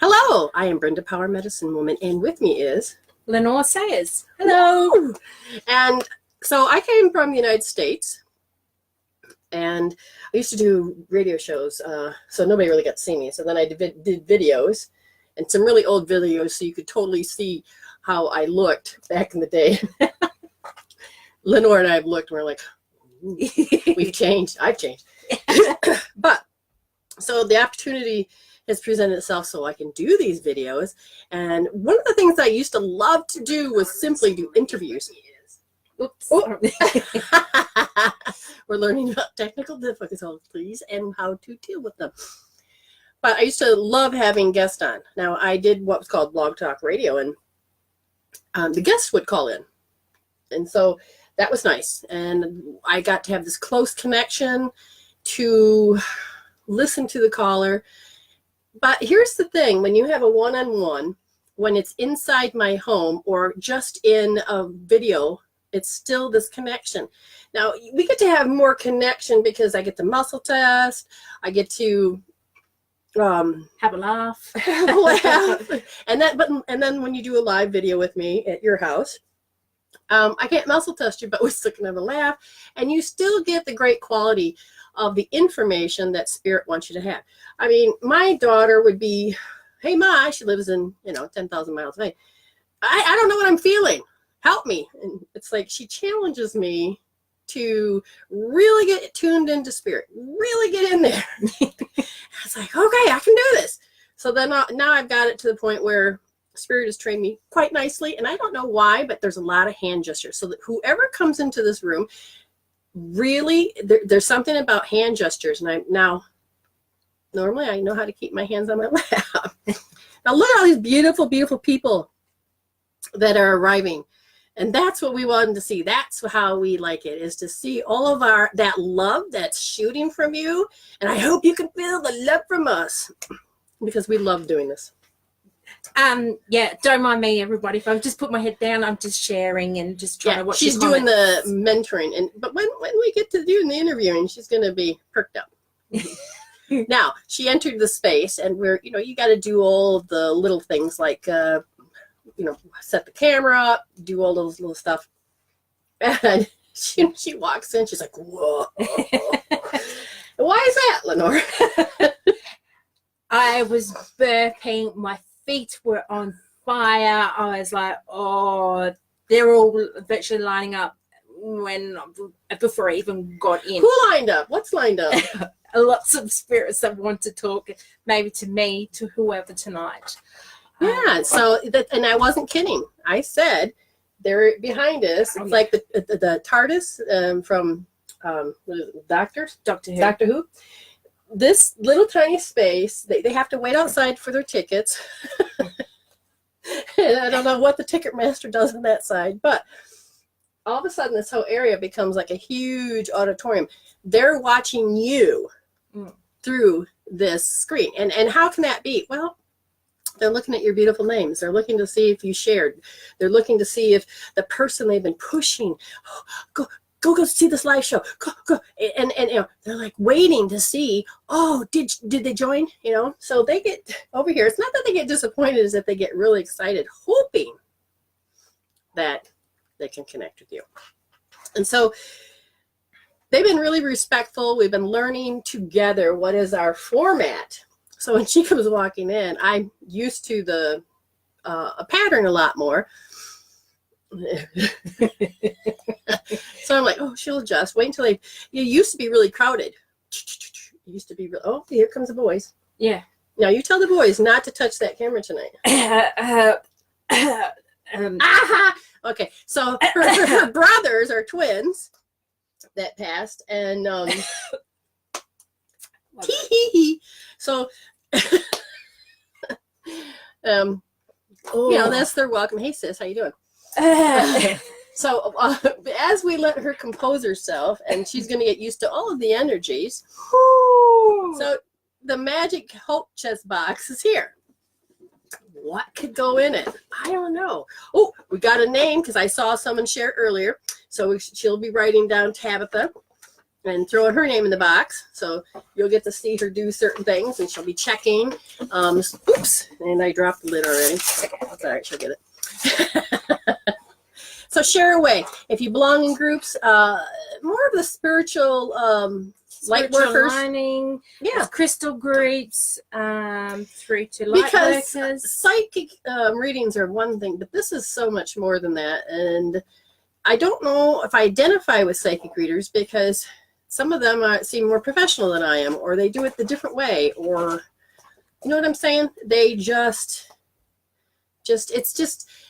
Hello, I am Brenda, Power Medicine Woman, and with me is Lenore Sayers. Hello. Woo! And so I came from the United States, and I used to do radio shows, so nobody really got to see me. So then I did videos, and some really old videos, so you could totally see how I looked back in the day. Lenore and I have looked, and we're like, we've changed. I've changed. But so the opportunity has presented itself so I can do these videos. And one of the things I used to love to do was simply do interviews. Oops. Oh. We're learning about technical difficulties and how to deal with them. But I used to love having guests on. Now, I did what was called Blog Talk Radio, and the guests would call in. And so that was nice. And I got to have this close connection to listen to the caller. But here's the thing, when you have a one-on-one, when it's inside my home or just in a video, it's still this connection. Now, we get to have more connection because I get to muscle test, I get to have a laugh. laugh. And then when you do a live video with me at your house, I can't muscle test you, but we still can have a laugh, and you still get the great quality of the information that Spirit wants you to have. I mean, my daughter would be, hey, Ma, she lives in, 10,000 miles away. I don't know what I'm feeling. Help me. And it's like she challenges me to really get tuned into Spirit, really get in there. It's like, okay, I can do this. So then now I've got it to the point where Spirit has trained me quite nicely, and I don't know why, but there's a lot of hand gestures. So that whoever comes into this room, really, there's something about hand gestures. And normally I know how to keep my hands on my lap. Now look at all these beautiful, beautiful people that are arriving. And that's what we wanted to see. That's how we like it, is to see all of that love that's shooting from you. And I hope you can feel the love from us, because we love doing this. Yeah, don't mind me, everybody. If I just put my head down, I'm just sharing and just trying to watch. She's doing the mentoring, but when we get to doing the interviewing, she's going to be perked up. Now, she entered the space, and you got to do all the little things like, set the camera up, do all those little stuff. And she walks in, she's like, whoa. Why is that, Lenore? I was burping, my feet were on fire. I was like, oh, they're all virtually lining up before I even got in. Who lined up? What's lined up? Lots of spirits that want to talk, maybe to me, to whoever tonight. Yeah, and I wasn't kidding. I said they're behind us. It's like the TARDIS from what is it, Doctor Who. This little tiny space, they have to wait outside for their tickets. And I don't know what the ticket master does on that side, but all of a sudden this whole area becomes like a huge auditorium. They're watching you through this screen. And how can that be? Well, they're looking at your beautiful names. They're looking to see if you shared. They're looking to see if the person they've been pushing, go see this live show. Go. And they're like waiting to see, oh, did they join? So they get over here. It's not that they get disappointed, it's that they get really excited, hoping that they can connect with you. And so they've been really respectful. We've been learning together what is our format. So when she comes walking in, I'm used to a pattern a lot more. So I'm like, oh, she'll adjust. Wait until it used to be really crowded. It used to be oh, here comes the boys. Yeah. Now you tell the boys not to touch that camera tonight. Okay, so her brothers are twins that passed, and so that's their welcome. Hey sis, how you doing? So as we let her compose herself, and she's going to get used to all of the energies. So the magic hope chest box is here. What could go in it? I don't know. Oh, we got a name because I saw someone share earlier. So she'll be writing down Tabitha. and throwing her name in the box. So you'll get to see her do certain things, and she'll be checking. Oops, and I dropped the lid already. That's all right, she'll get it. So share away. If you belong in groups, more of the spiritual light workers. Lining, Yeah. crystal groups, through to light Because workers. psychic readings are one thing, but this is so much more than that. And I don't know if I identify with psychic readers because some of them seem more professional than I am, or they do it the different way, or you know what I'm saying? They it's just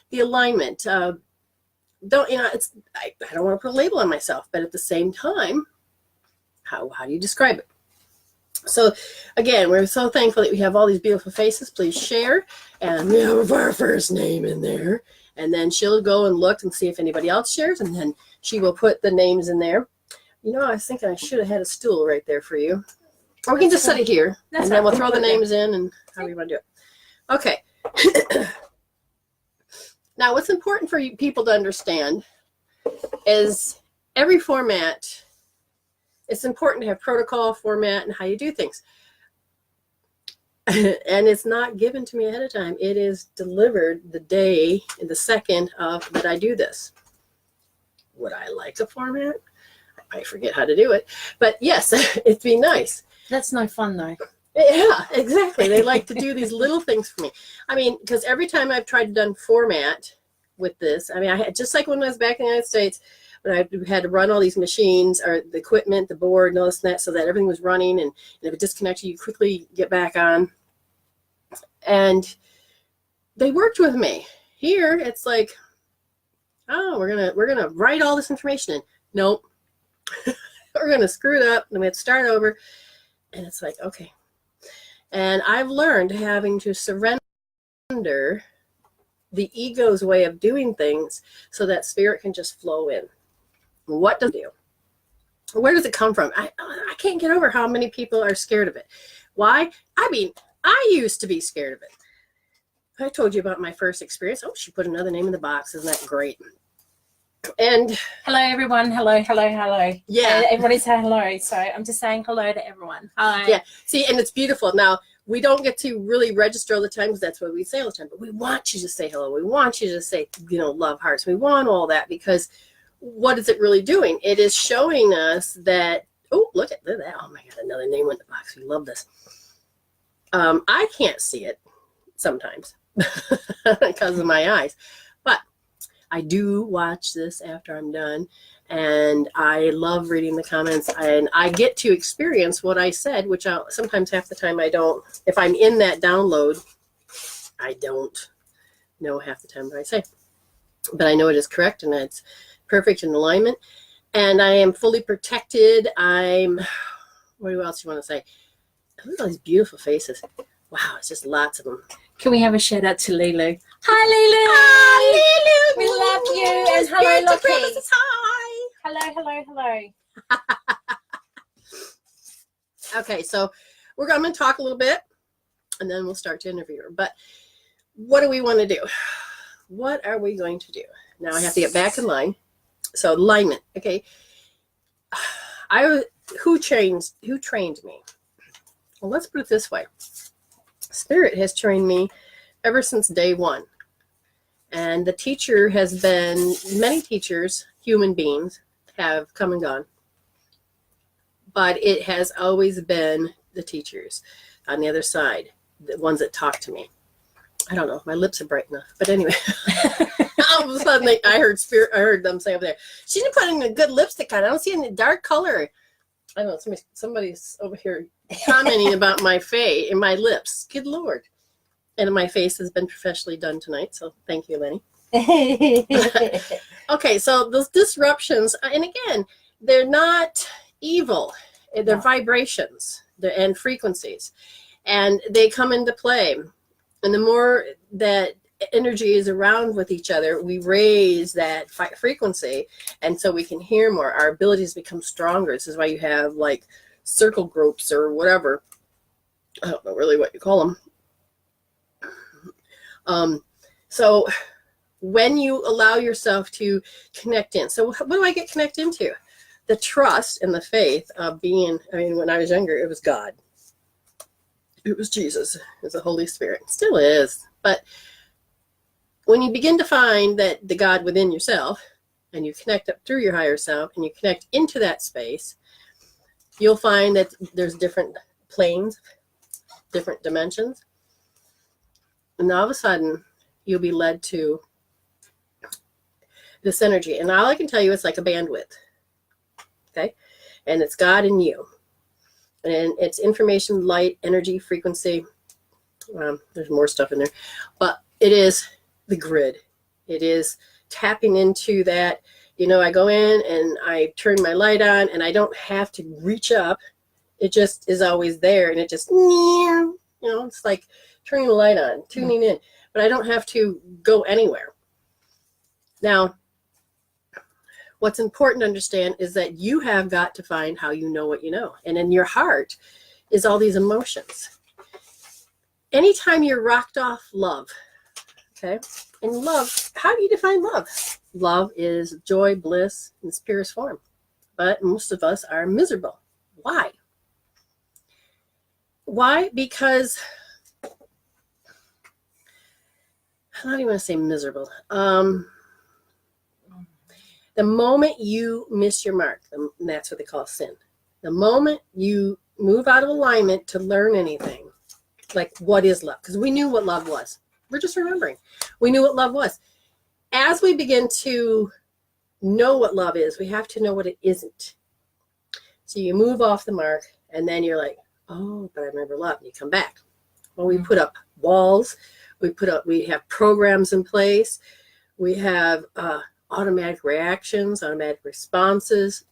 the alignment. I don't want to put a label on myself, but at the same time, how do you describe it? So again, we're so thankful that we have all these beautiful faces. Please share, and we have our first name in there, and then she'll go and look and see if anybody else shares, and then she will put the names in there. You know, I was thinking I should have had a stool right there for you, or we can just set it here, and then we'll throw the names in, and how you want to do it. Okay. Now, what's important for you people to understand is every format. It's important to have protocol, format, and how you do things. And it's not given to me ahead of time. It is delivered the day, the second that I do this. Would I like a format? I might forget how to do it. But yes, it'd be nice. That's no fun, though. Yeah, exactly. They like to do these little things for me. I mean, because every time I've tried to done format with this, I mean, I had just like when I was back in the United States, when I had to run all these machines or the equipment, the board, and all this and that, so that everything was running, and if it disconnected, you quickly get back on. And they worked with me. Here, it's like, oh, we're gonna write all this information in. Nope. We're gonna screw it up, and we have to start over. And it's like, okay. And I've learned having to surrender the ego's way of doing things so that spirit can just flow in. What does it do? Where does it come from? I can't get over how many people are scared of it. Why? I mean, I used to be scared of it. I told you about my first experience. Oh, she put another name in the box. Isn't that great? And hello, everyone. Hello. Yeah. Everybody say hello. So I'm just saying hello to everyone. Hi. Yeah. See, and it's beautiful. Now, we don't get to really register all the time because that's what we say all the time. But we want you to say hello. We want you to say, love hearts. We want all that because what is it really doing? It is showing us that, oh, look at that. Oh, my God, another name in the box. We love this. I can't see it sometimes because of my eyes. But I do watch this after I'm done. And I love reading the comments. And I get to experience what I said, which sometimes half the time I don't. If I'm in that download, I don't know half the time what I say. But I know it is correct and it's perfect in alignment, and I am fully protected. What else do you want to say? Look at all these beautiful faces. Wow, it's just lots of them. Can we have a shout out to Lulu? Hi, Lulu. Hi, Lulu. We love you. And hello, Lockie. Hi. Hello. Okay, so I'm going to talk a little bit, and then we'll start to interview her. But what do we want to do? What are we going to do? Now I have to get back in line. So alignment, okay. Who trained me? Well, let's put it this way. Spirit has trained me ever since day one. And the teacher has been, many teachers, human beings, have come and gone. But it has always been the teachers on the other side, the ones that talk to me. I don't know, my lips are bright enough. But anyway. All of a sudden, I heard them say over there, she's putting a good lipstick on. I don't see any dark color. I don't know, somebody's over here commenting about my face and my lips. Good Lord. And my face has been professionally done tonight, so thank you, Lenny. Okay, so those disruptions, and again, they're not evil. They're vibrations and frequencies, and they come into play. And the more that energy is around with each other, we raise that frequency, and so we can hear more. Our abilities become stronger. This is why you have like circle groups or whatever. I don't know really what you call them. So when you allow yourself to connect in, so what do I get connected into? the trust and the faith of being, I mean, when I was younger, it was God. It was Jesus. It was the Holy Spirit. It still is. But when you begin to find that the God within yourself, and you connect up through your higher self, and you connect into that space, you'll find that there's different planes, different dimensions. And all of a sudden, you'll be led to this energy. And all I can tell you, it's like a bandwidth. Okay? And it's God in you. And it's information, light, energy, frequency. There's more stuff in there. But it is the grid. It is tapping into that. You know, I go in and I turn my light on and I don't have to reach up. It just is always there. And it just, you know, it's like turning the light on, tuning in. But I don't have to go anywhere. Now, what's important to understand is that you have got to find how you know what you know. And in your heart is all these emotions. Anytime you're rocked off love, okay? And love, how do you define love? Love is joy, bliss, in its purest form. But most of us are miserable. Why? Why? Because, how do you want to say miserable? The moment you miss your mark, and that's what they call sin. The moment you move out of alignment to learn anything, like what is love? Because we knew what love was. We're just remembering. We knew what love was. As we begin to know what love is, we have to know what it isn't. So you move off the mark, and then you're like, oh, but I remember love. And you come back. Well, we put up walls. We have programs in place. We have automatic reactions, automatic responses.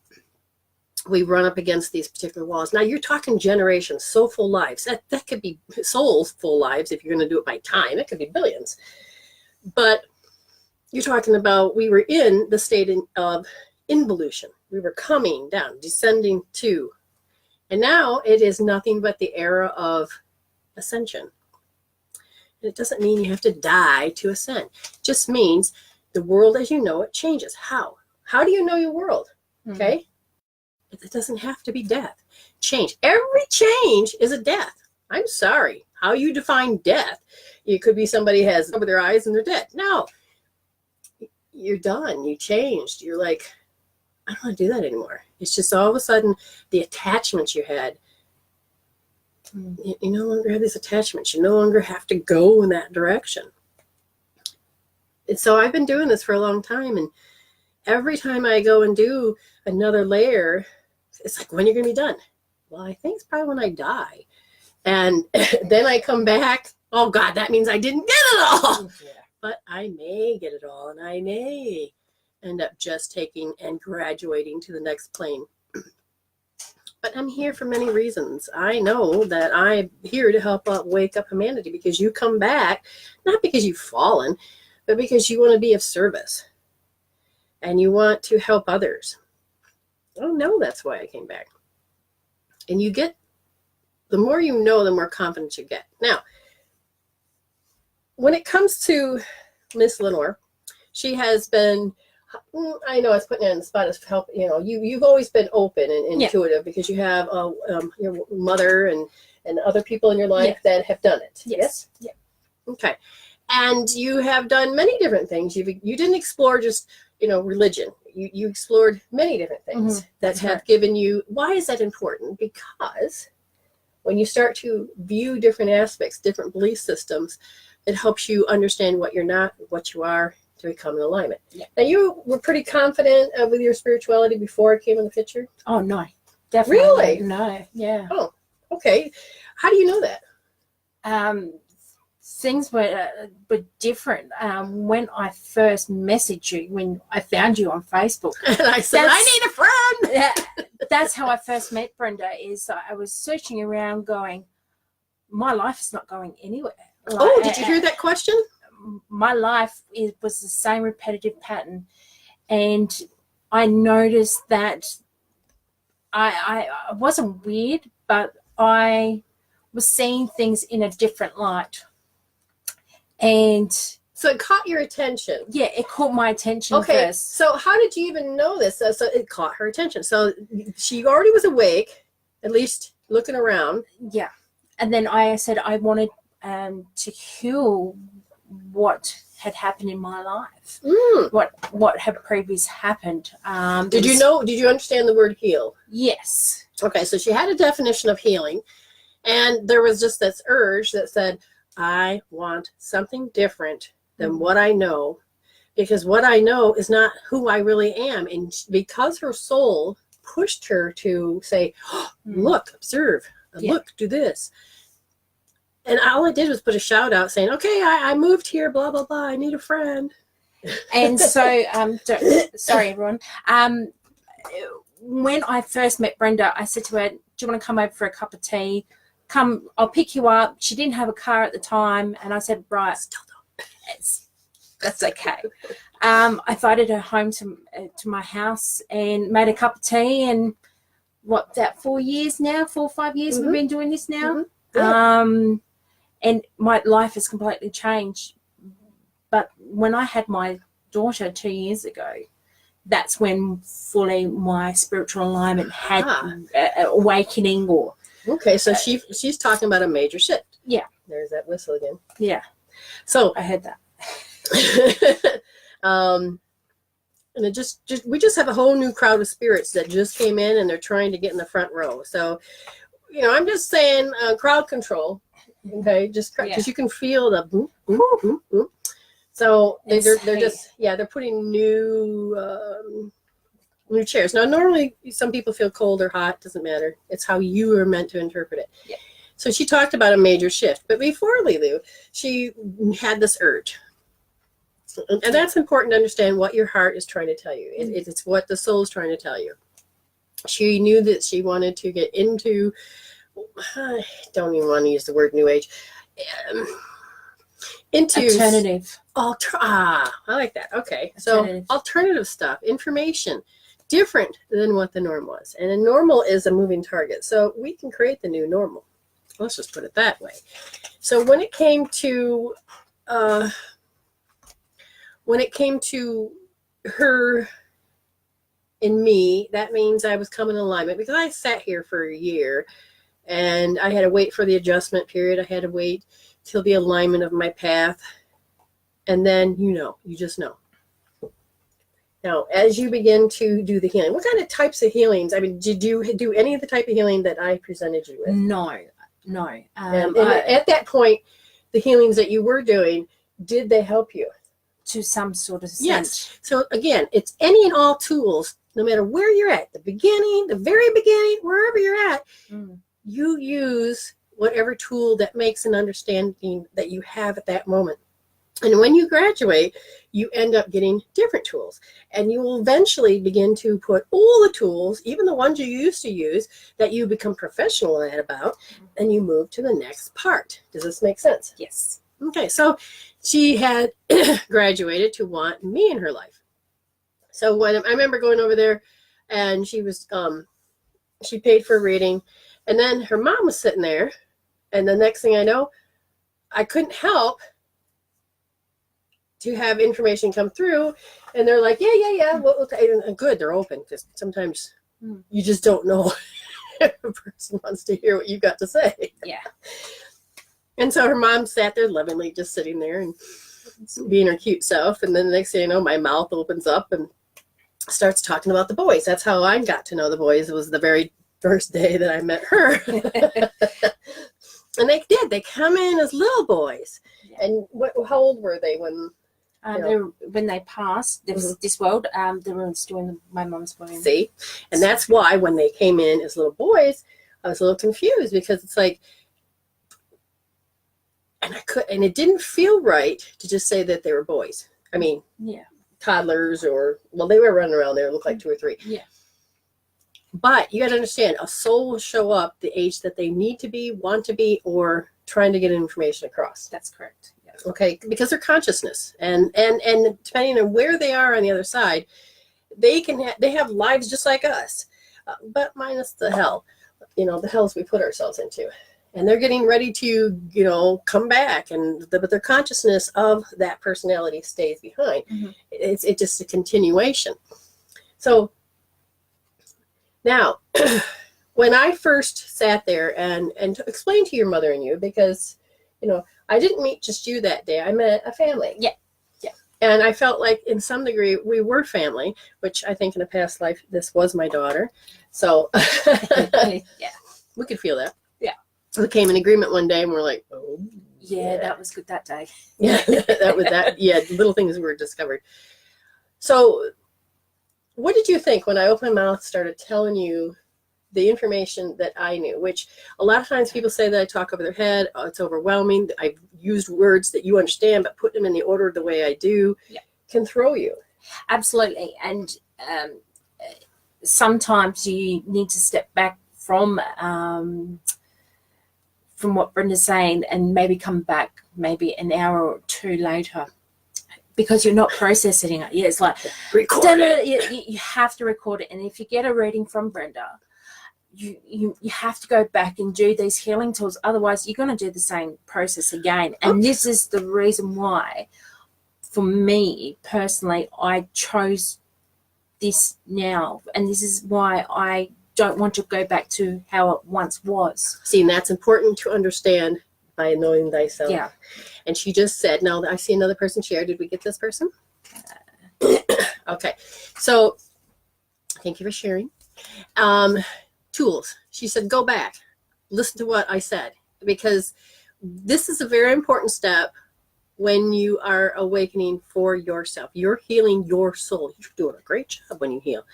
We run up against these particular walls. Now you're talking generations, soulful lives. That could be soulful lives if you're going to do it by time. It could be billions. But you're talking about we were in the state of involution. We were coming down, descending to. And now it is nothing but the era of ascension. And it doesn't mean you have to die to ascend. It just means the world as you know it changes. How? How do you know your world? Okay? It doesn't have to be death. Change. Every change is a death. I'm sorry. How you define death? It could be somebody has over their eyes and they're dead. No. You're done. You changed. You're like, I don't want to do that anymore. It's just all of a sudden the attachments you had. You no longer have these attachments. You no longer have to go in that direction. And so I've been doing this for a long time, and every time I go and do another layer, it's like, when are you going to be done? Well, I think it's probably when I die. And then I come back, oh God, that means I didn't get it all. Yeah. But I may get it all, and I may end up just taking and graduating to the next plane. But I'm here for many reasons. I know that I'm here to help wake up humanity, because you come back, not because you've fallen, but because you want to be of service and you want to help others. Oh no, that's why I came back. And you get, the more you know, the more confidence you get. Now, when it comes to Miss Lenore, she has been, I know I was putting it on the spot as help. You know, you've always been open and intuitive, because you have your mother and other people in your life that have done it. Yes. Yeah. Okay. And you have done many different things. You didn't explore just, religion. You explored many different things that have given you. Why is that important? Because when you start to view different aspects, different belief systems, it helps you understand what you're not, what you are, to become in alignment. Yeah. Now, you were pretty confident with your spirituality before it came in the picture? Oh, no. Definitely. Really? No. Yeah. Oh, okay. How do you know that? Things were different when I first messaged you, when I found you on Facebook. And I said, I need a friend. Yeah, that's how I first met Brenda. Is I was searching around going, my life is not going anywhere. Oh, did you hear that question? My life was the same repetitive pattern. And I noticed that I wasn't weird, but I was seeing things in a different light. And So it caught your attention. Yeah, it caught my attention Okay, first. so how did you even know this? So it caught her attention. So she already was awake, at least looking around. Yeah. And then I said I wanted to heal what had happened in my life. What had previously happened. Did you understand the word heal? Yes. Okay, so she had a definition of healing, and there was just this urge that said, I want something different than what I know, because what I know is not who I really am. And because her soul pushed her to say, look, observe, look, do this. And all I did was put a shout out saying, okay, I moved here, blah, blah, blah. I need a friend. And so, sorry, everyone. When I first met Brenda, I said to her, do you want to come over for a cup of tea? Come, I'll pick you up. She didn't have a car at the time. And I said, right, that's okay. I invited her home to my house and made a cup of tea. And what, that 4 years now, 4 or 5 years we've been doing this now. Yeah. And my life has completely changed. But when I had my daughter 2 years ago, that's when fully my spiritual alignment had awakening. Or okay, so she's talking about a major shift. Yeah. There's that whistle again. Yeah. So I heard that. And it just we just have a whole new crowd of spirits that just came in, and they're trying to get in the front row. So, I'm just saying crowd control. Okay, just because you can feel the boom, boom, boom, boom. So they're just they're putting new chairs. Now normally some people feel cold or hot, doesn't matter. It's how you are meant to interpret it. Yeah. So she talked about a major shift, but before Lilu, she had this urge. And that's important to understand what your heart is trying to tell you. It's what the soul is trying to tell you. She knew that she wanted to get into, I don't even want to use the word new age, into alternative. I like that. Okay. So alternative stuff, information, different than what the norm was. And a normal is a moving target. So we can create the new normal. Let's just put it that way. So when it came to her and me, that means I was coming in alignment, because I sat here for a year and I had to wait for the adjustment period. I had to wait till the alignment of my path. And then, you just know. Now, as you begin to do the healing, what kind of types of healings? I mean, did you do any of the type of healing that I presented you with? No. And at that point, the healings that you were doing, did they help you? To some sort of sense. Yes. So again, it's any and all tools, no matter where you're at, the beginning, the very beginning, wherever you're at, you use whatever tool that makes an understanding that you have at that moment. And when you graduate, you end up getting different tools. And you will eventually begin to put all the tools, even the ones you used to use, that you become professional at about, and you move to the next part. Does this make sense? Yes. Okay, so she had graduated to want me in her life. So when I remember going over there, and she was, she paid for a reading, and then her mom was sitting there, and the next thing I know, I couldn't help to have information come through, and they're like, yeah, well, good, they're open, because sometimes you just don't know if a person wants to hear what you got to say. Yeah. And so her mom sat there lovingly, just sitting there and being her cute self. And then the next thing you know, my mouth opens up and starts talking about the boys. That's how I got to know the boys. It was the very first day that I met her. And they come in as little boys. Yeah. And how old were they when? When they passed this world, they were still in my mom's womb. See? And that's why when they came in as little boys, I was a little confused, because it's like, and it didn't feel right to just say that they were boys. I mean, toddlers, or, well, they were running around there, looked like 2 or 3. Yeah. But you got to understand, a soul will show up the age that they need to be, want to be, or trying to get information across. That's correct. Yeah. Okay, because they're consciousness, and depending on where they are on the other side, they have lives just like us, but minus the hell, the hells we put ourselves into. and they're getting ready to, come back, but their consciousness of that personality stays behind. It's just a continuation. So now, when I first sat there and explained to your mother and you, because, I didn't meet just you that day. I met a family. Yeah. And I felt like in some degree we were family, which I think in a past life, this was my daughter. So Yeah. We could feel that. Yeah. We came in agreement one day and we're like, oh. Yeah, that was good that day. Yeah, that was that. Yeah, little things were discovered. So what did you think when I opened my mouth, started telling you the information that I knew, which a lot of times people say that I talk over their head. Oh, it's overwhelming. I've used words that you understand, but putting them in the order the way I do can throw you. Absolutely. And sometimes you need to step back from what Brenda's saying and maybe come back maybe an hour or two later, because you're not processing it. Yeah, it's like Record it. you have to record it. And if you get a reading from Brenda, you have to go back and do these healing tools. Otherwise, you're going to do the same process again. And this is the reason why, for me personally, I chose this now. And this is why I don't want to go back to how it once was. See, and that's important to understand by knowing thyself. Yeah. And she just said, now I see another person share. Did we get this person? Okay. So thank you for sharing. Tools. She said, go back, listen to what I said, because this is a very important step when you are awakening for yourself. You're healing your soul. You're doing a great job when you heal.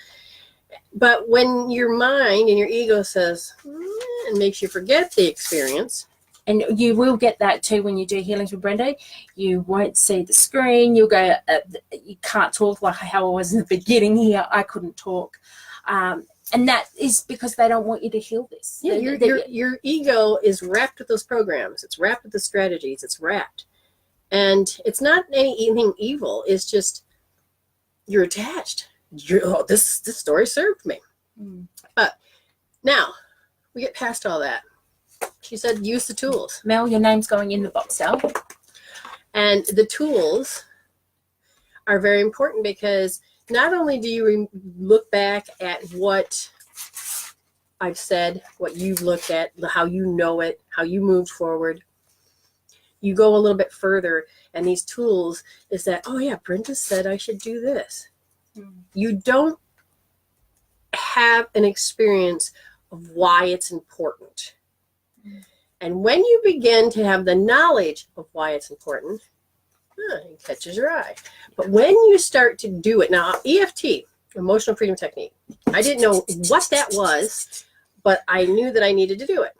But when your mind and your ego says, and makes you forget the experience. And you will get that too when you do healings with Brenda. You won't see the screen. You'll go, you can't talk, like how I was in the beginning here. I couldn't talk. And that is because they don't want you to heal this. Yeah, your ego is wrapped with those programs. It's wrapped with the strategies. It's wrapped. And it's not anything evil. It's just you're attached. This story served me. But now we get past all that. She said, use the tools. Mel, your name's going in the box now. And the tools are very important, because not only do you look back at what I've said, what you've looked at, how you know it, how you moved forward, you go a little bit further. And these tools is that, oh yeah, Brenda said I should do this. You don't have an experience of why it's important. And when you begin to have the knowledge of why it's important, it catches your eye. But when you start to do it, now EFT, Emotional Freedom Technique, I didn't know what that was, but I knew that I needed to do it.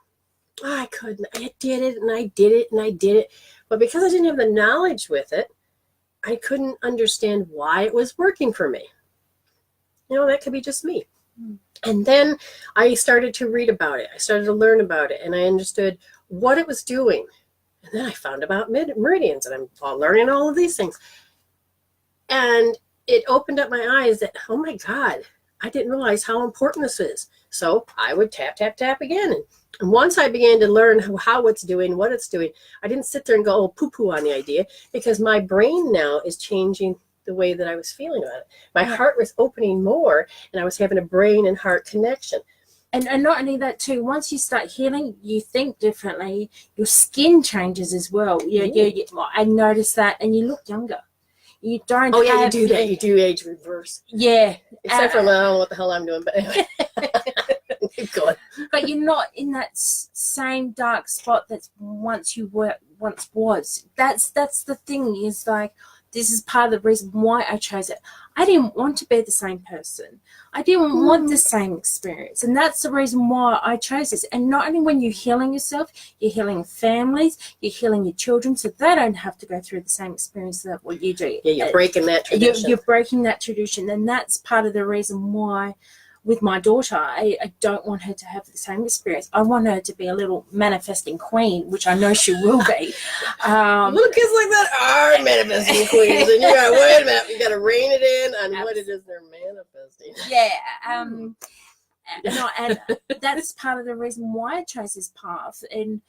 I couldn't. I did it, and I did it, and I did it. But because I didn't have the knowledge with it, I couldn't understand why it was working for me. That could be just me. And then I started to read about it. I started to learn about it, and I understood what it was doing. And then I found about meridians, and I'm learning all of these things. And it opened up my eyes that, oh my God, I didn't realize how important this is. So I would tap, tap, tap again. And once I began to learn how it's doing, what it's doing, I didn't sit there and go, oh, poo-poo on the idea, because my brain now is changing the way that I was feeling about it. My heart was opening more, and I was having a brain and heart connection. And not only that too, once you start healing, you think differently. Your skin changes as well. I noticed that, and you look younger. You don't. Oh yeah, you do that. You do age reverse. Yeah. Except for I don't know what the hell I'm doing, but anyway. Keep going. But you're not in that same dark spot that once was. That's the thing. Is like, this is part of the reason why I chose it. I didn't want to be the same person. I didn't want the same experience. And that's the reason why I chose this. And not only when you're healing yourself, you're healing families, you're healing your children, so they don't have to go through the same experience that what you do. Yeah, you're breaking that tradition. You're breaking that tradition. And that's part of the reason why with my daughter, I don't want her to have the same experience. I want her to be a little manifesting queen, which I know she will be. Little kids like that are manifesting queens, and you got to wait a minute. You got to rein it in on what it is they're manifesting. Yeah, And that's part of the reason why I chose this path. And,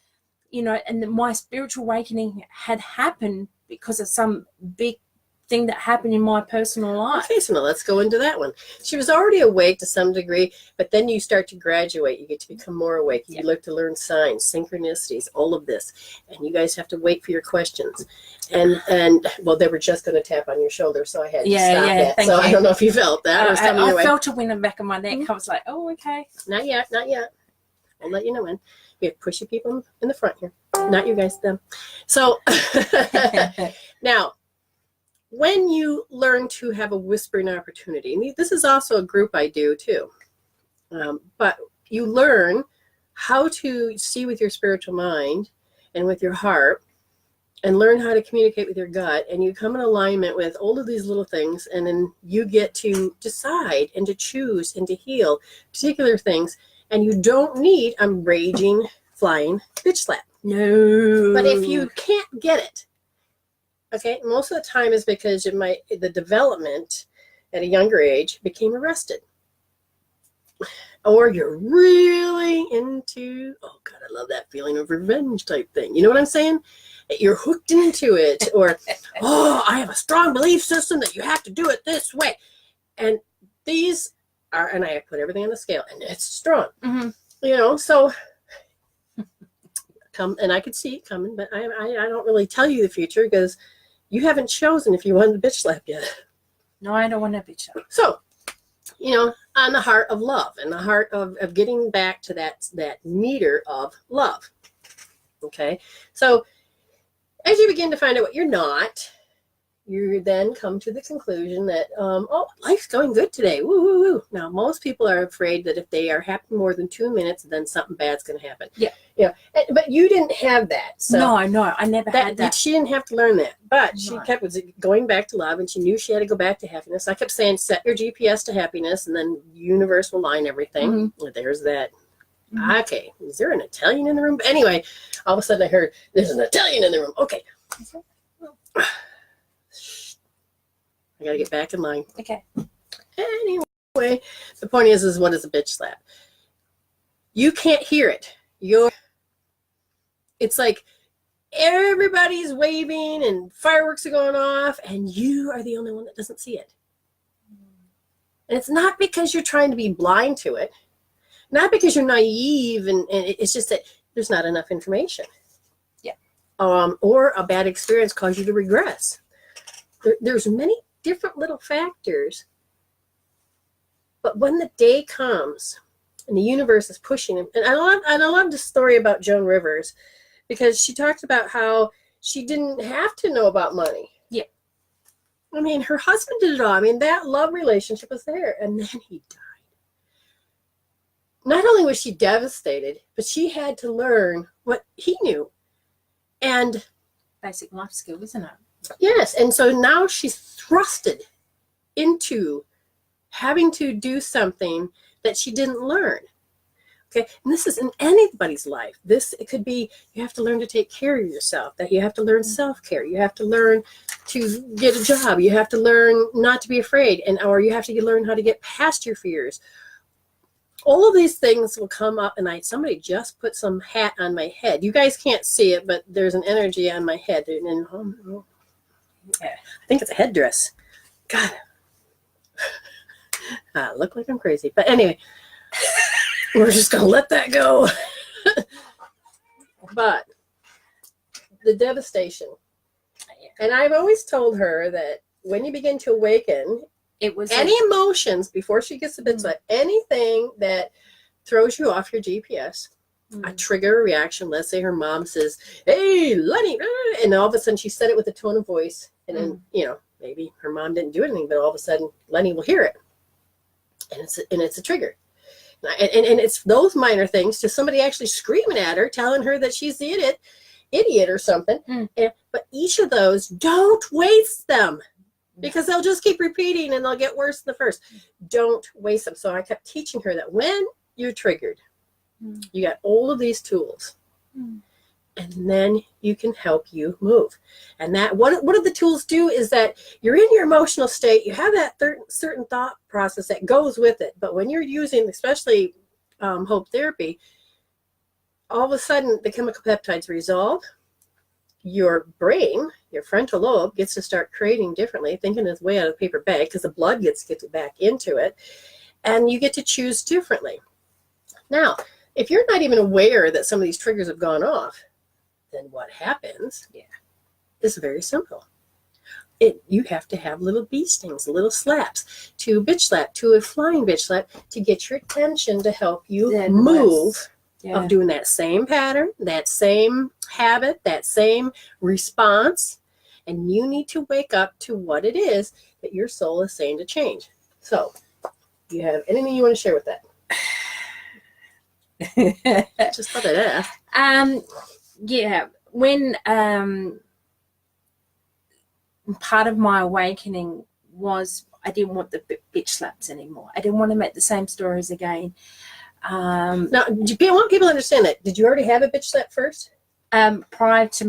you know, and my spiritual awakening had happened because of some big thing that happened in my personal life. Okay, so now let's go into that one. She was already awake to some degree, but then you start to graduate. You get to become more awake. You look to learn signs, synchronicities, all of this. And you guys have to wait for your questions. And well, they were just going to tap on your shoulder, so I had to stop that. Thank so you. I don't know if you felt that. I felt a wind in the back of my neck. I was like, oh, okay. Not yet, not yet. I'll let you know when. We have pushy people in the front here. Not you guys, them. So now, when you learn to have a whispering opportunity, and this is also a group I do too, but you learn how to see with your spiritual mind and with your heart and learn how to communicate with your gut, and you come in alignment with all of these little things, and then you get to decide and to choose and to heal particular things, and you don't need a raging, flying bitch slap. No. But if you can't get it, okay, most of the time is because the development at a younger age became arrested. Or you're really into, oh God, I love that feeling of revenge type thing. You know what I'm saying? You're hooked into it. Or, oh, I have a strong belief system that you have to do it this way. And these are, and I put everything on the scale, and it's strong. Mm-hmm. You know, so and I could see it coming, but I don't really tell you the future because you haven't chosen if you want to bitch slap yet. No, I don't want to bitch slap. So, you know, on the heart of love and the heart of getting back to that meter of love. Okay. So as you begin to find out what you're not, you then come to the conclusion that, oh, life's going good today. Woo, woo, woo. Now, most people are afraid that if they are happy more than 2 minutes, then something bad's going to happen. Yeah. Yeah. But you didn't have that. So no, I never had that. She didn't have to learn that. But she kept going back to love, and she knew she had to go back to happiness. I kept saying, set your GPS to happiness, and then the universe will line everything. Mm-hmm. There's that. Mm-hmm. Okay. Is there an Italian in the room? But anyway, all of a sudden I heard, there's an Italian in the room. Okay. I got to get back in line. Okay. Anyway, the point is what is a bitch slap? You can't hear it. It's like everybody's waving and fireworks are going off, and you are the only one that doesn't see it. And it's not because you're trying to be blind to it, not because you're naive, and it's just that there's not enough information. Yeah. Or a bad experience caused you to regress. There's many different little factors, but when the day comes and the universe is pushing him, and I love this story about Joan Rivers, because she talked about how she didn't have to know about money. Yeah. I mean, her husband did it all. I mean, that love relationship was there, and then he died. Not only was she devastated, but she had to learn what he knew. And basic life skill, isn't it? Yes, and so now she's thrusted into having to do something that she didn't learn. Okay, and this is in anybody's life. It could be you have to learn to take care of yourself, that you have to learn self-care, you have to learn to get a job, you have to learn not to be afraid, or you have to learn how to get past your fears. All of these things will come up, and somebody just put some hat on my head. You guys can't see it, but there's an energy on my head. And I think it's a headdress. God. I look like I'm crazy. But anyway, we're just going to let that go. But the devastation. And I've always told her that when you begin to awaken, it was any emotions before she gets a bit like anything that throws you off your GPS, a trigger reaction. Let's say her mom says, "Hey, Lenny," and all of a sudden she said it with a tone of voice, and then maybe her mom didn't do anything, but all of a sudden Lenny will hear it, and it's a trigger. And it's those minor things to somebody actually screaming at her, telling her that she's the idiot or something. But each of those, don't waste them. Because they'll just keep repeating and they'll get worse than the first. Don't waste them. So I kept teaching her that when you're triggered, you got all of these tools. and then you can help you move. And that what do the tools do is that you're in your emotional state, you have that certain thought process that goes with it. But when you're using, especially hope therapy, all of a sudden the chemical peptides resolve. Your brain, your frontal lobe, gets to start creating differently, thinking its way out of the paper bag, because the blood gets back into it, and you get to choose differently. Now, if you're not even aware that some of these triggers have gone off, then what happens is very simple. You have to have little bee stings, little slaps, to a bitch slap, to a flying bitch slap, to get your attention to help you move. Of doing that same pattern, that same habit, that same response. And you need to wake up to what it is that your soul is saying to change. So, do you have anything you want to share with that? Just thought I'd ask. When part of my awakening was I didn't want the bitch slaps anymore. I didn't want to make the same stories again. Now, do you want people to understand that? Did you already have a bitch slap first? Prior to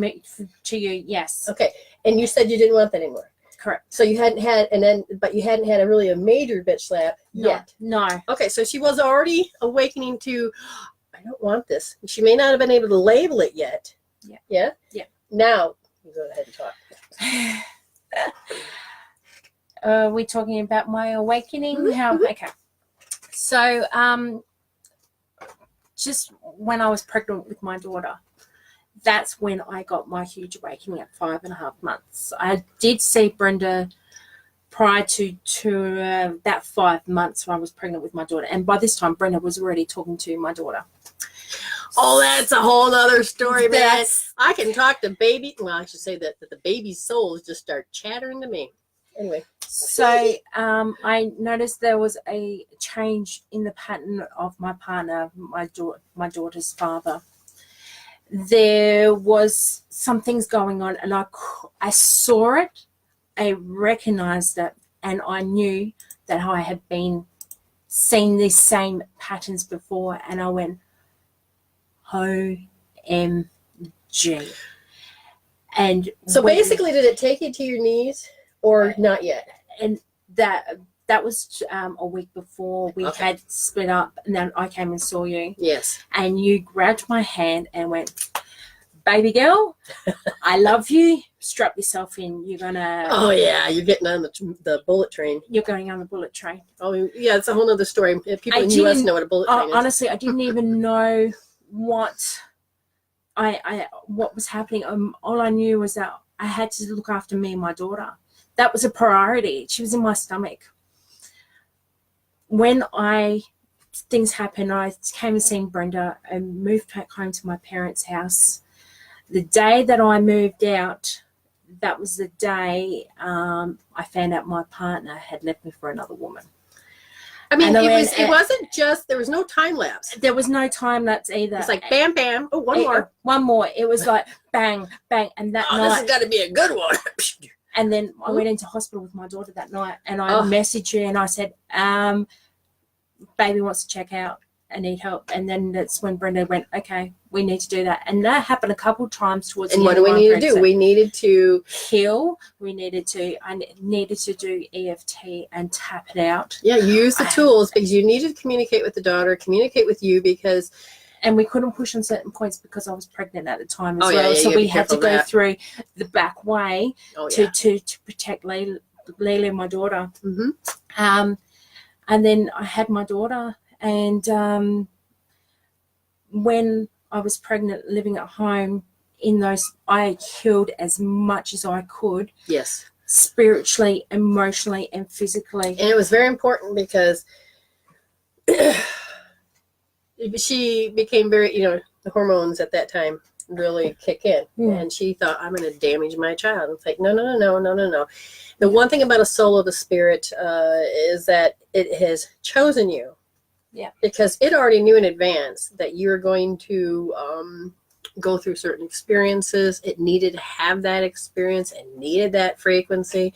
you, yes. Okay, and you said you didn't want that anymore. Correct. So you hadn't had, but you hadn't had a major bitch slap yet. No. Okay, so she was already awakening to, I don't want this. She may not have been able to label it yet. Yeah. Yeah. Yeah. Now you go ahead and talk. We're talking about my awakening. Mm-hmm. Okay. So, just when I was pregnant with my daughter, that's when I got my huge awakening at 5.5 months. I did see Brenda prior to that 5 months when I was pregnant with my daughter. And by this time, Brenda was already talking to my daughter. Oh, that's a whole other story, man. I can talk to baby. Well, I should say that the baby's souls just start chattering to me. Anyway. So I noticed there was a change in the pattern of my partner, my daughter's father. There was some things going on, and I saw it, I recognized it, and I knew that I had been seeing these same patterns before, and I went, OMG. And so basically, did it take you to your knees or not yet? And that was a week before we had split up, and then I came and saw you. Yes. And you grabbed my hand and went, baby girl, I love you. Strap yourself in. You're gonna. Oh yeah, you're getting on the bullet train. You're going on the bullet train. Oh yeah, it's a whole other story. People in the U.S. know what a bullet train is. Honestly, I didn't even know what was happening. All I knew was that I had to look after me and my daughter. That was a priority. She was in my stomach. When things happened, I came and seen Brenda and moved back home to my parents' house. The day that I moved out, that was the day I found out my partner had left me for another woman. I mean, it wasn't just, there was no time lapse. There was no time lapse either. It's like bam, bam. Oh, one more. One more. It was like bang, bang. And that night. This has got to be a good one. And then I went into hospital with my daughter that night, and I messaged you and I said, baby wants to check out. I need help. And then that's when Brenda went, okay, we need to do that. And that happened a couple of times towards the end. And what do we need to do? We needed to heal. I needed to do EFT and tap it out. Yeah, use the tools, because you needed to communicate with the daughter, communicate with you, because... And we couldn't push on certain points because I was pregnant at the time as well. So we had to go through the back way to protect Lily, my daughter. Mm-hmm. And then I had my daughter, and when I was pregnant, living at home, I healed as much as I could. Yes. Spiritually, emotionally, and physically. And it was very important because she became very, the hormones at that time really kick in. And she thought, I'm going to damage my child. It's like, no. The one thing about a soul of the spirit is that it has chosen you. Yeah. Because it already knew in advance that you're going to go through certain experiences. It needed to have that experience and needed that frequency,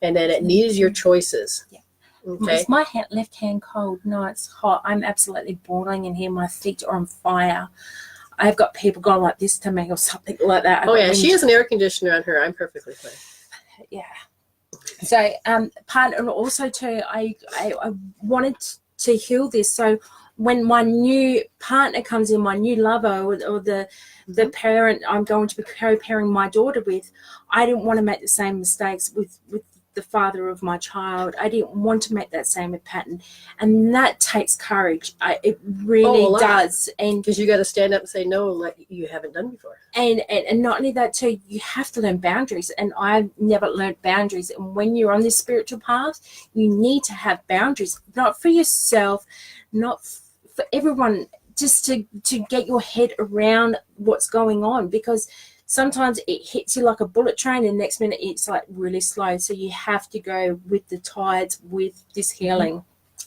and that it needed your choices. Yeah. Okay. Is my left hand cold? No, it's hot. I'm absolutely boiling in here. My feet are on fire. I've got people going like this to me or something like that. Oh yeah, she has an air conditioner on her. I'm perfectly fine. Yeah. So part, and also too, I wanted to heal this. So when my new partner comes in, my new lover, or the parent I'm going to be co-parenting my daughter with, I didn't want to make the same mistakes with the father of my child. I didn't want to make that same pattern, and that takes courage. It really does, and because you got to stand up and say no, like you haven't done before. And not only that too, you have to learn boundaries, and I've never learned boundaries. And when you're on this spiritual path, you need to have boundaries, not for yourself, not for everyone, just to get your head around what's going on, because sometimes it hits you like a bullet train and next minute it's like really slow. So you have to go with the tides with this healing.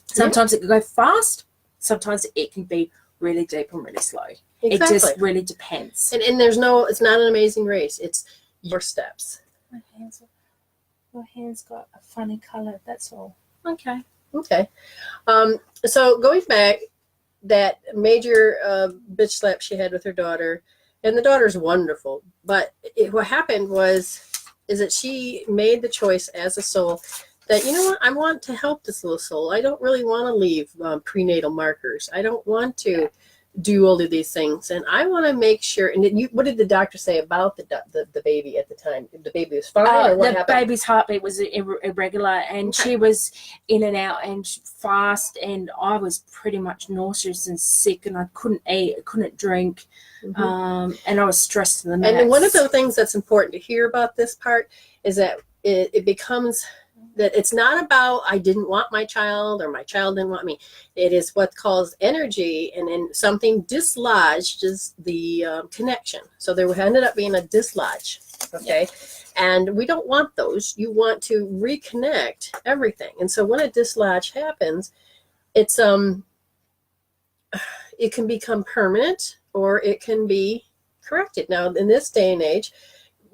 Sometimes it can go fast, sometimes it can be really deep and really slow. Exactly. It just really depends. And there's no, it's not an amazing race. It's your steps. My hand's got a funny color, that's all. Okay. So going back, that major bitch slap she had with her daughter, and the daughter's wonderful, but what happened is that she made the choice as a soul that, you know what, I want to help this little soul. I don't really want to leave prenatal markers. I don't want to do all of these things, and I want to make sure. And what did the doctor say about the baby at the time? The baby was fine, or what happened? The baby's heartbeat was irregular, and she was in and out and fast, and I was pretty much nauseous and sick, and I couldn't eat, I couldn't drink, and I was stressed to the max. And one of the things that's important to hear about this part is that it becomes that it's not about I didn't want my child or my child didn't want me. It is what calls energy, and then something dislodges the connection. So there ended up being a dislodge, okay? And we don't want those. You want to reconnect everything. And so when a dislodge happens, it's it can become permanent or it can be corrected. Now, in this day and age,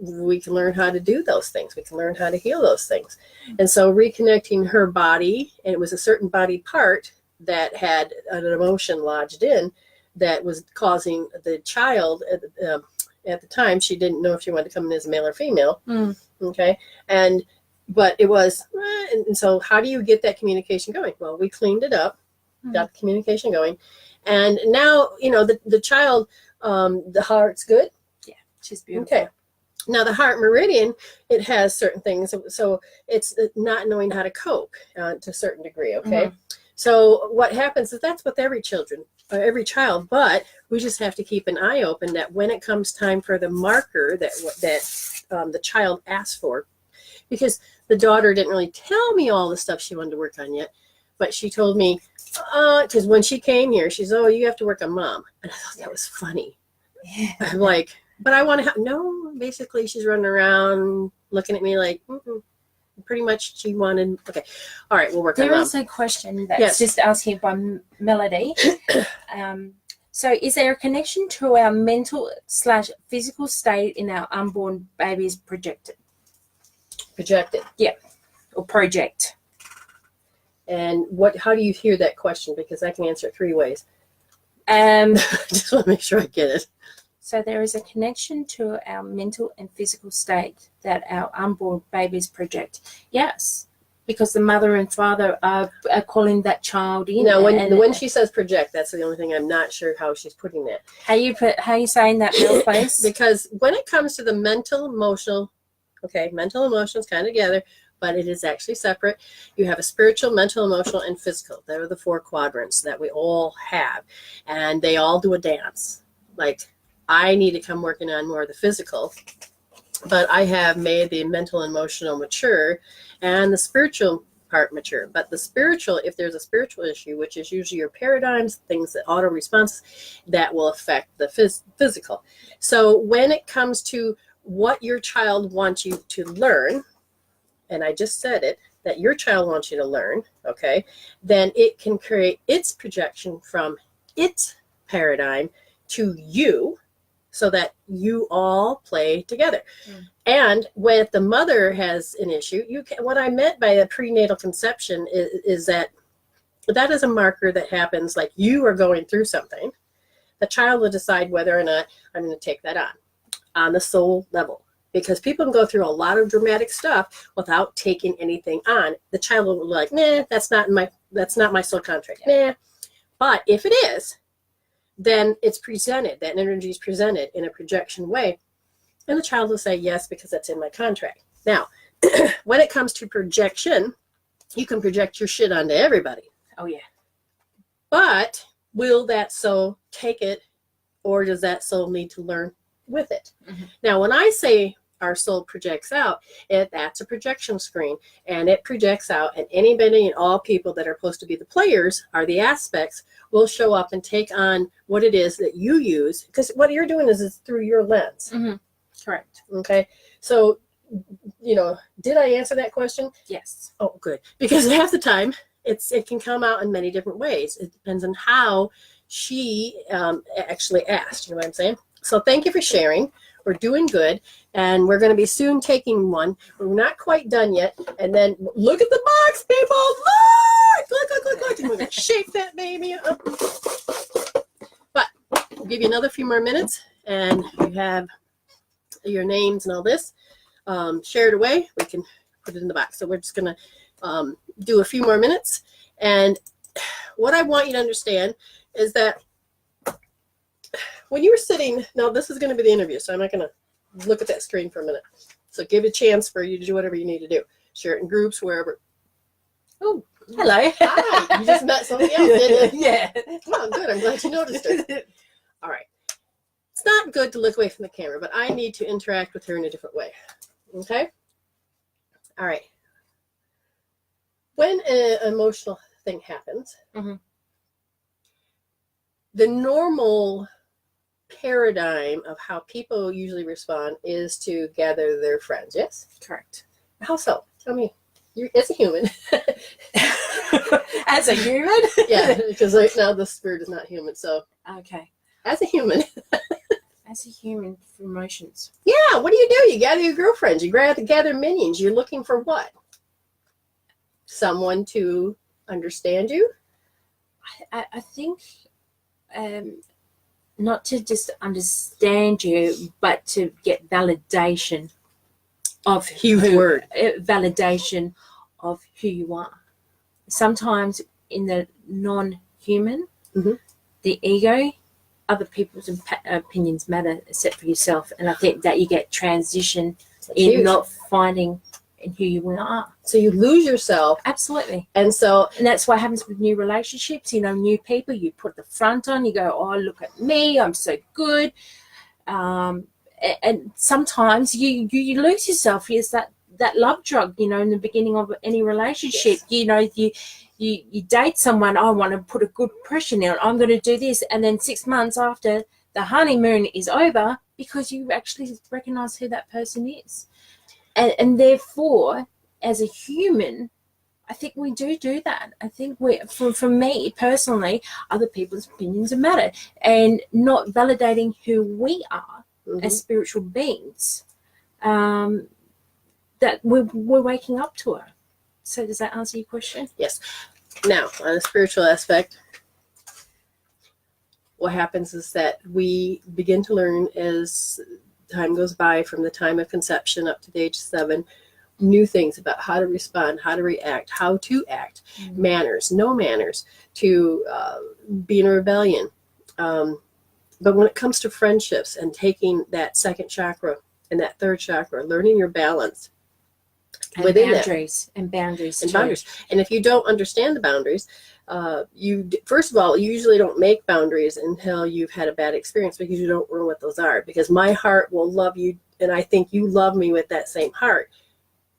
we can learn how to do those things. We can learn how to heal those things. And so reconnecting her body, and it was a certain body part that had an emotion lodged in that was causing the child at the time, she didn't know if she wanted to come in as male or female. Okay. But it was, and so how do you get that communication going? Well, we cleaned it up, got the communication going. And now, you know, the child, the heart's good. Yeah. She's beautiful. Okay. Now, the heart meridian, it has certain things. So it's not knowing how to cope to a certain degree, okay? So what happens is that's with every child, but we just have to keep an eye open that when it comes time for the marker that the child asked for, because the daughter didn't really tell me all the stuff she wanted to work on yet, but she told me, because when she came here, she's, oh, you have to work on mom. And I thought that was funny. Yeah. I'm like, but I want to no, basically she's running around looking at me like, pretty much she wanted, okay. All right, we'll work on mom. There is a question that's just asked here by Melody. So is there a connection to our mental/physical state in our unborn babies projected? Projected. Yeah, or project. And how do you hear that question? Because I can answer it 3 ways. I just want to make sure I get it. So there is a connection to our mental and physical state that our unborn babies project. Yes, because the mother and father are calling that child in. Now, when she says project, that's the only thing I'm not sure how she's putting that. How you saying that, Mel, please? Because when it comes to the mental, emotional, mental, emotional is kind of together, but it is actually separate. You have a spiritual, mental, emotional, and physical. They are the 4 quadrants that we all have, and they all do a dance. Like, I need to come working on more of the physical, but I have made the mental and emotional mature and the spiritual part mature. But the spiritual, if there's a spiritual issue, which is usually your paradigms, things that auto response, that will affect the physical. So when it comes to what your child wants you to learn, and I just said it, that your child wants you to learn, okay, then it can create its projection from its paradigm to you, so that you all play together. And when the mother has an issue, what I meant by a prenatal conception is that is a marker that happens like you are going through something The child will decide whether or not I'm going to take that on the soul level. Because people can go through a lot of dramatic stuff without taking anything on. The child will be like, nah, that's not my soul contract. Nah. But if it is, then it's presented, that energy is presented in a projection way. And the child will say, yes, because that's in my contract. Now, when it comes to projection, you can project your shit onto everybody. Oh, yeah. But will that soul take it, or does that soul need to learn with it? Mm-hmm. Now, when I say our soul projects out, that's a projection screen, and it projects out, and anybody and all people that are supposed to be the players are the aspects will show up and take on what it is that you use, because what you're doing is it's through your lens. Mm-hmm. Correct. Okay. So, did I answer that question? Yes. Oh, good. Because half the time it can come out in many different ways. It depends on how she actually asked. You know what I'm saying? So thank you for sharing. We're doing good, and we're going to be soon taking one. We're not quite done yet. And then look at the box, people. Look. And we're going to shake that baby up. But we'll give you another few more minutes, and you have your names and all this. Share it away. We can put it in the box. So we're just going to do a few more minutes. And what I want you to understand is that when you were sitting, now this is going to be the interview, so I'm not going to look at that screen for a minute. So give it a chance for you to do whatever you need to do. Share it in groups, wherever. Oh, hello. Hi. You just met somebody else, didn't you? Yeah. Oh, good. I'm glad you noticed it. All right. It's not good to look away from the camera, but I need to interact with her in a different way. Okay? All right. When an emotional thing happens, mm-hmm. the normal paradigm of how people usually respond is to gather their friends. Yes? Correct. How so? Tell me. You're, as a human. As a human? Yeah, because right now the spirit is not human. So, okay. As a human. As a human, for emotions. Yeah, what do? You gather your girlfriends. You gather minions. You're looking for what? Someone to understand you? I think not to just understand you, but to get validation of huge word. Validation of who you are. Sometimes in the non-human, mm-hmm. the ego, other people's opinions matter except for yourself. And I think that you get transition in not finding in who you are. So you lose yourself. Absolutely. And that's what happens with new relationships, new people. You put the front on, you go, oh, look at me, I'm so good. And sometimes you lose yourself. It's that love drug, in the beginning of any relationship. Yes. You date someone, I want to put a good impression on, I'm going to do this. And then 6 months after the honeymoon is over, because you actually recognize who that person is. And therefore, as a human, I think we do that. I think for me personally, other people's opinions matter, and not validating who we are mm-hmm. as spiritual beings, that we're waking up to it. So does that answer your question? Yes. Now, on a spiritual aspect, what happens is that we begin to learn as time goes by, from the time of conception up to age 7, new things about how to respond, how to react, how to act, mm-hmm. manners, no manners, to be in a rebellion. But when it comes to friendships and taking that second chakra and that third chakra, learning your balance, and boundaries. And if you don't understand the boundaries, you first of all, you usually don't make boundaries until you've had a bad experience, because you don't know what those are. Because my heart will love you, and I think you love me with that same heart,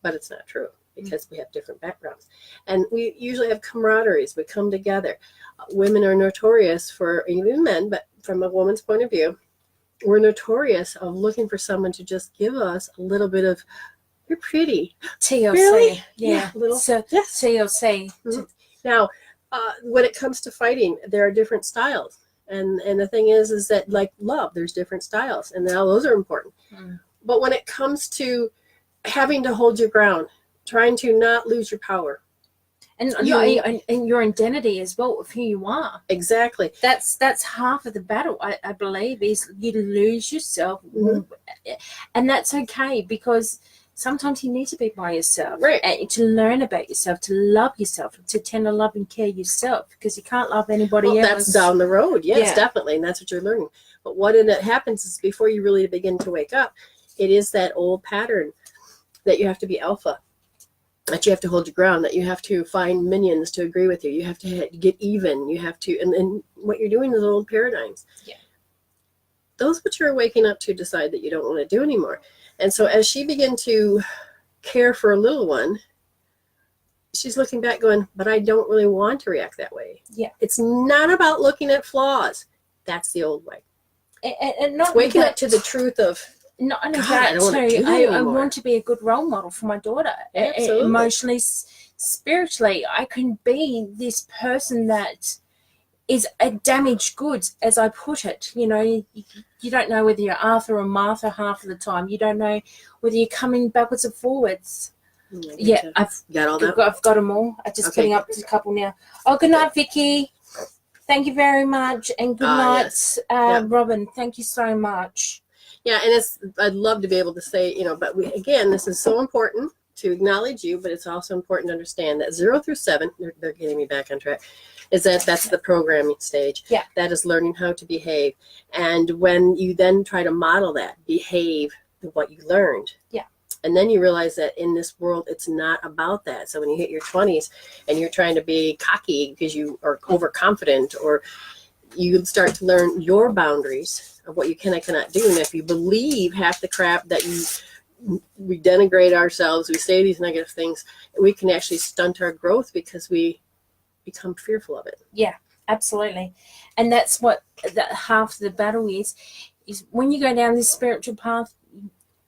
but it's not true, because we have different backgrounds, and we usually have camaraderies. We come together. Women are notorious for, even men, but from a woman's point of view, we're notorious of looking for someone to just give us a little bit of, you're pretty. TLC. Really? Yeah. So, yes. TLC. Mm-hmm. Now, when it comes to fighting, there are different styles. And the thing is that, like love, there's different styles. And now those are important. Mm. But when it comes to having to hold your ground, trying to not lose your power. And your identity as well of who you are. Exactly. That's half of the battle, I believe, is you lose yourself. And that's okay, because sometimes you need to be by yourself, right, and to learn about yourself, to love yourself, to tend to love and care yourself, because you can't love anybody else. That's down the road. Yes, definitely. And that's what you're learning. But what happens is, before you really begin to wake up, it is that old pattern that you have to be alpha, that you have to hold your ground, that you have to find minions to agree with you. You have to get even. You have to, and what you're doing is old paradigms. Yeah. Those which you're waking up to decide that you don't want to do anymore. And so as she began to care for a little one, she's looking back going, but I don't really want to react that way. Yeah. It's not about looking at flaws. That's the old way. And not it's waking up to the truth of, not only God, that, I want to be a good role model for my daughter. Absolutely. Emotionally, spiritually, I can be this person that is a damaged goods, as I put it. You know, you don't know whether you're Arthur or Martha half of the time. You don't know whether you're coming backwards or forwards. I've got them all. I'm just putting up a couple now. Oh, good night, Vicky. Thank you very much, and good night, yes. Robin. Thank you so much. Yeah, and I'd love to be able to say, but again, this is so important to acknowledge you, but it's also important to understand that 0 through 7, they're getting me back on track, is that's the programming stage. Yeah. That is learning how to behave. And when you then try to model that, behave what you learned. Yeah. And then you realize that in this world, it's not about that. So when you hit your 20s and you're trying to be cocky because you are overconfident, or you start to learn your boundaries of what you can and cannot do. And if you believe half the crap that we denigrate ourselves, we say these negative things, we can actually stunt our growth because we become fearful of it. Yeah, absolutely. And that's what that half of the battle is when you go down this spiritual path,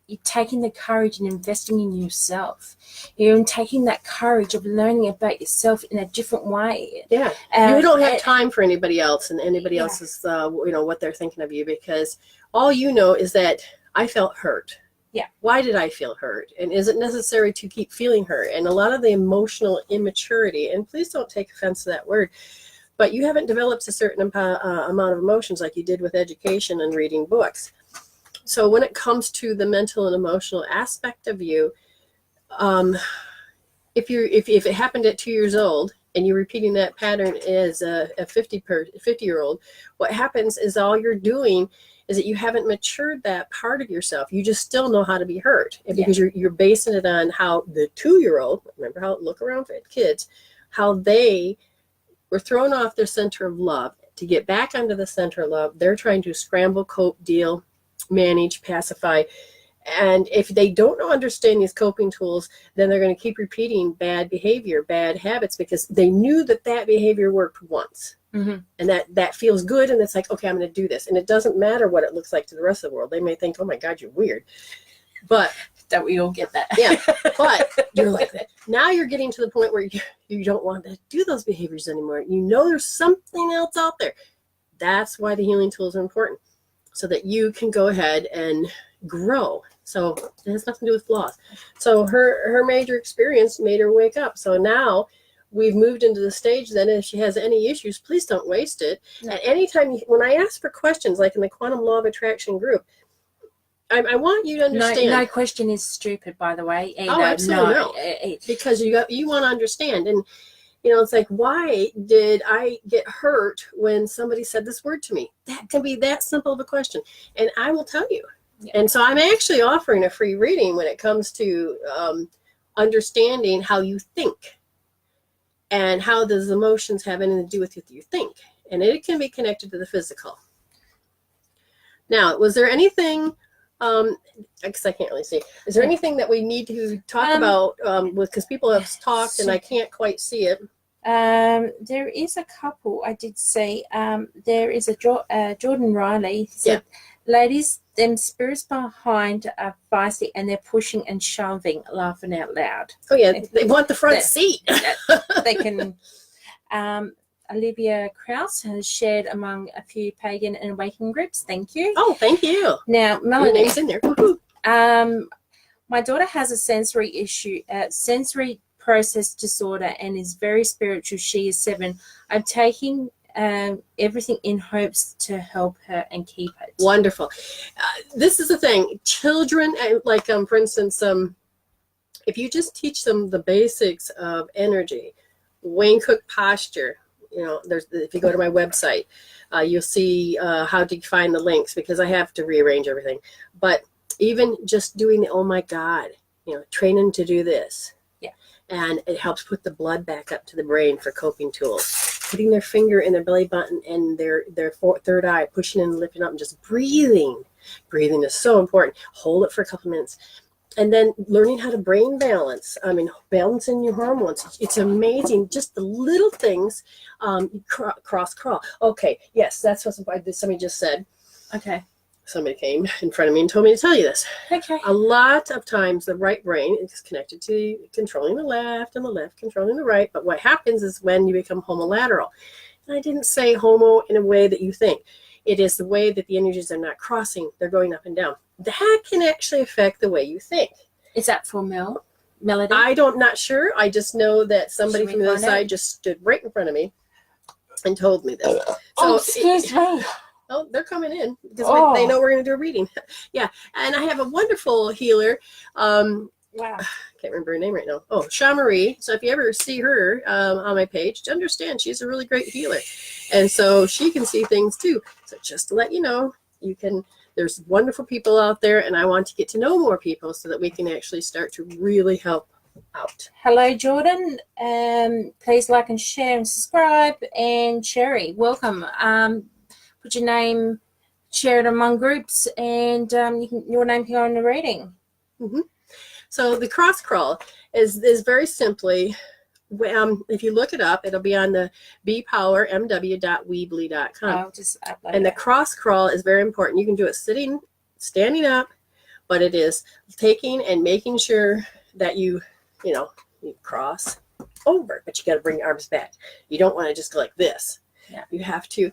you're taking the courage and investing in yourself. You're taking that courage of learning about yourself in a different way. Yeah. You don't have time for anybody else and anybody else's, what they're thinking of you, because all you know is that I felt hurt. Yeah. Why did I feel hurt? And is it necessary to keep feeling hurt? And a lot of the emotional immaturity, and please don't take offense to that word, but you haven't developed a certain amount of emotions like you did with education and reading books. So when it comes to the mental and emotional aspect of you, if it happened at 2 years old and you're repeating that pattern as a 50-year-old, what happens is all you're doing is that you haven't matured that part of yourself. You just still know how to be hurt, and because you're basing it on how the 2-year-old, remember how, look around for kids, how they were thrown off their center of love. To get back onto the center of love, they're trying to scramble, cope, deal, manage, pacify. And if they don't understand these coping tools, then they're going to keep repeating bad behavior, bad habits, because they knew that behavior worked once. Mm-hmm. And that feels good, and it's like, okay, I'm going to do this. And it doesn't matter what it looks like to the rest of the world. They may think, oh my God, you're weird. But that we all get that. Yeah. But you're like that. Now you're getting to the point where you don't want to do those behaviors anymore. You know there's something else out there. That's why the healing tools are important, so that you can go ahead and grow. So it has nothing to do with flaws. So her major experience made her wake up. So now we've moved into the stage that if she has any issues, please don't waste it. No. At any time, when I ask for questions, like in the Quantum Law of Attraction group, I want you to understand. No question is stupid, by the way. Either. Oh, absolutely no. Because you want to understand. And, it's like, why did I get hurt when somebody said this word to me? That can be that simple of a question. And I will tell you. Yeah. And so I'm actually offering a free reading when it comes to understanding how you think and how those emotions have anything to do with what you think. And it can be connected to the physical. Now, was there anything, because I can't really see, is there anything that we need to talk about, because people have talked and I can't quite see it? There is a couple I did see. There is a Jordan Riley said, ladies, them spirits behind are feisty and they're pushing and shoving, laughing out loud. Oh yeah, they want the front seat. They can. Olivia Krause has shared among a few pagan and awakening groups. Thank you. Oh, thank you. Now, Melanie, your name's in there. my daughter has a sensory issue, sensory process disorder and is very spiritual. She is 7. I'm taking everything in hopes to help her and keep it. Wonderful. This is the thing. Children, like for instance, if you just teach them the basics of energy, Wayne Cook posture, if you go to my website, you'll see how to find the links, because I have to rearrange everything. But even just doing the, oh my God, training to do this. Yeah. And it helps put the blood back up to the brain for coping tools. Putting their finger in their belly button and their third eye, pushing and lifting up and just breathing. Breathing is so important. Hold it for a couple minutes. And then learning how to brain balance. Balancing your hormones. It's amazing. Just the little things. Cross crawl. Okay. Yes, that's what somebody just said. Okay. Somebody came in front of me and told me to tell you this. Okay. A lot of times the right brain is connected to controlling the left and the left controlling the right. But what happens is when you become homolateral. And I didn't say homo in a way that you think. It is the way that the energies are not crossing. They're going up and down. That can actually affect the way you think. Is that for Melody? Not sure. I just know that somebody from the other side just stood right in front of me and told me this. So, excuse me. Oh, they're coming in because they know we're going to do a reading. Yeah. And I have a wonderful healer. Wow. I can't remember her name right now. Oh, Sha Marie. So if you ever see her on my page, to understand she's a really great healer. And so she can see things too. So just to let you know, there's wonderful people out there, and I want to get to know more people so that we can actually start to really help out. Hello, Jordan. Please like and share and subscribe. And Sherry, welcome. Put your name, share it among groups, and your name can go in the reading. Mm-hmm. So the cross crawl is very simply, if you look it up, it'll be on the bpowermw.weebly.com. I'll just upload and the cross crawl is very important. You can do it standing up, but it is taking and making sure that you cross over, but you got to bring your arms back. You don't want to just go like this. Yeah. You have to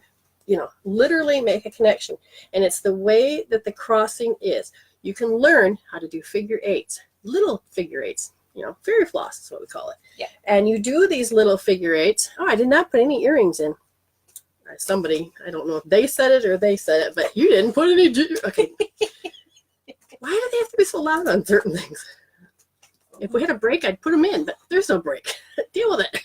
literally make a connection. And it's the way that the crossing is. You can learn how to do figure eights, little figure eights, fairy floss is what we call it. Yeah. And you do these little figure eights. Oh, I did not put any earrings in. Somebody, I don't know if they said it or they said it, but you didn't put any. Okay. Why do they have to be so loud on certain things? If we had a break, I'd put them in, but there's no break. Deal with it.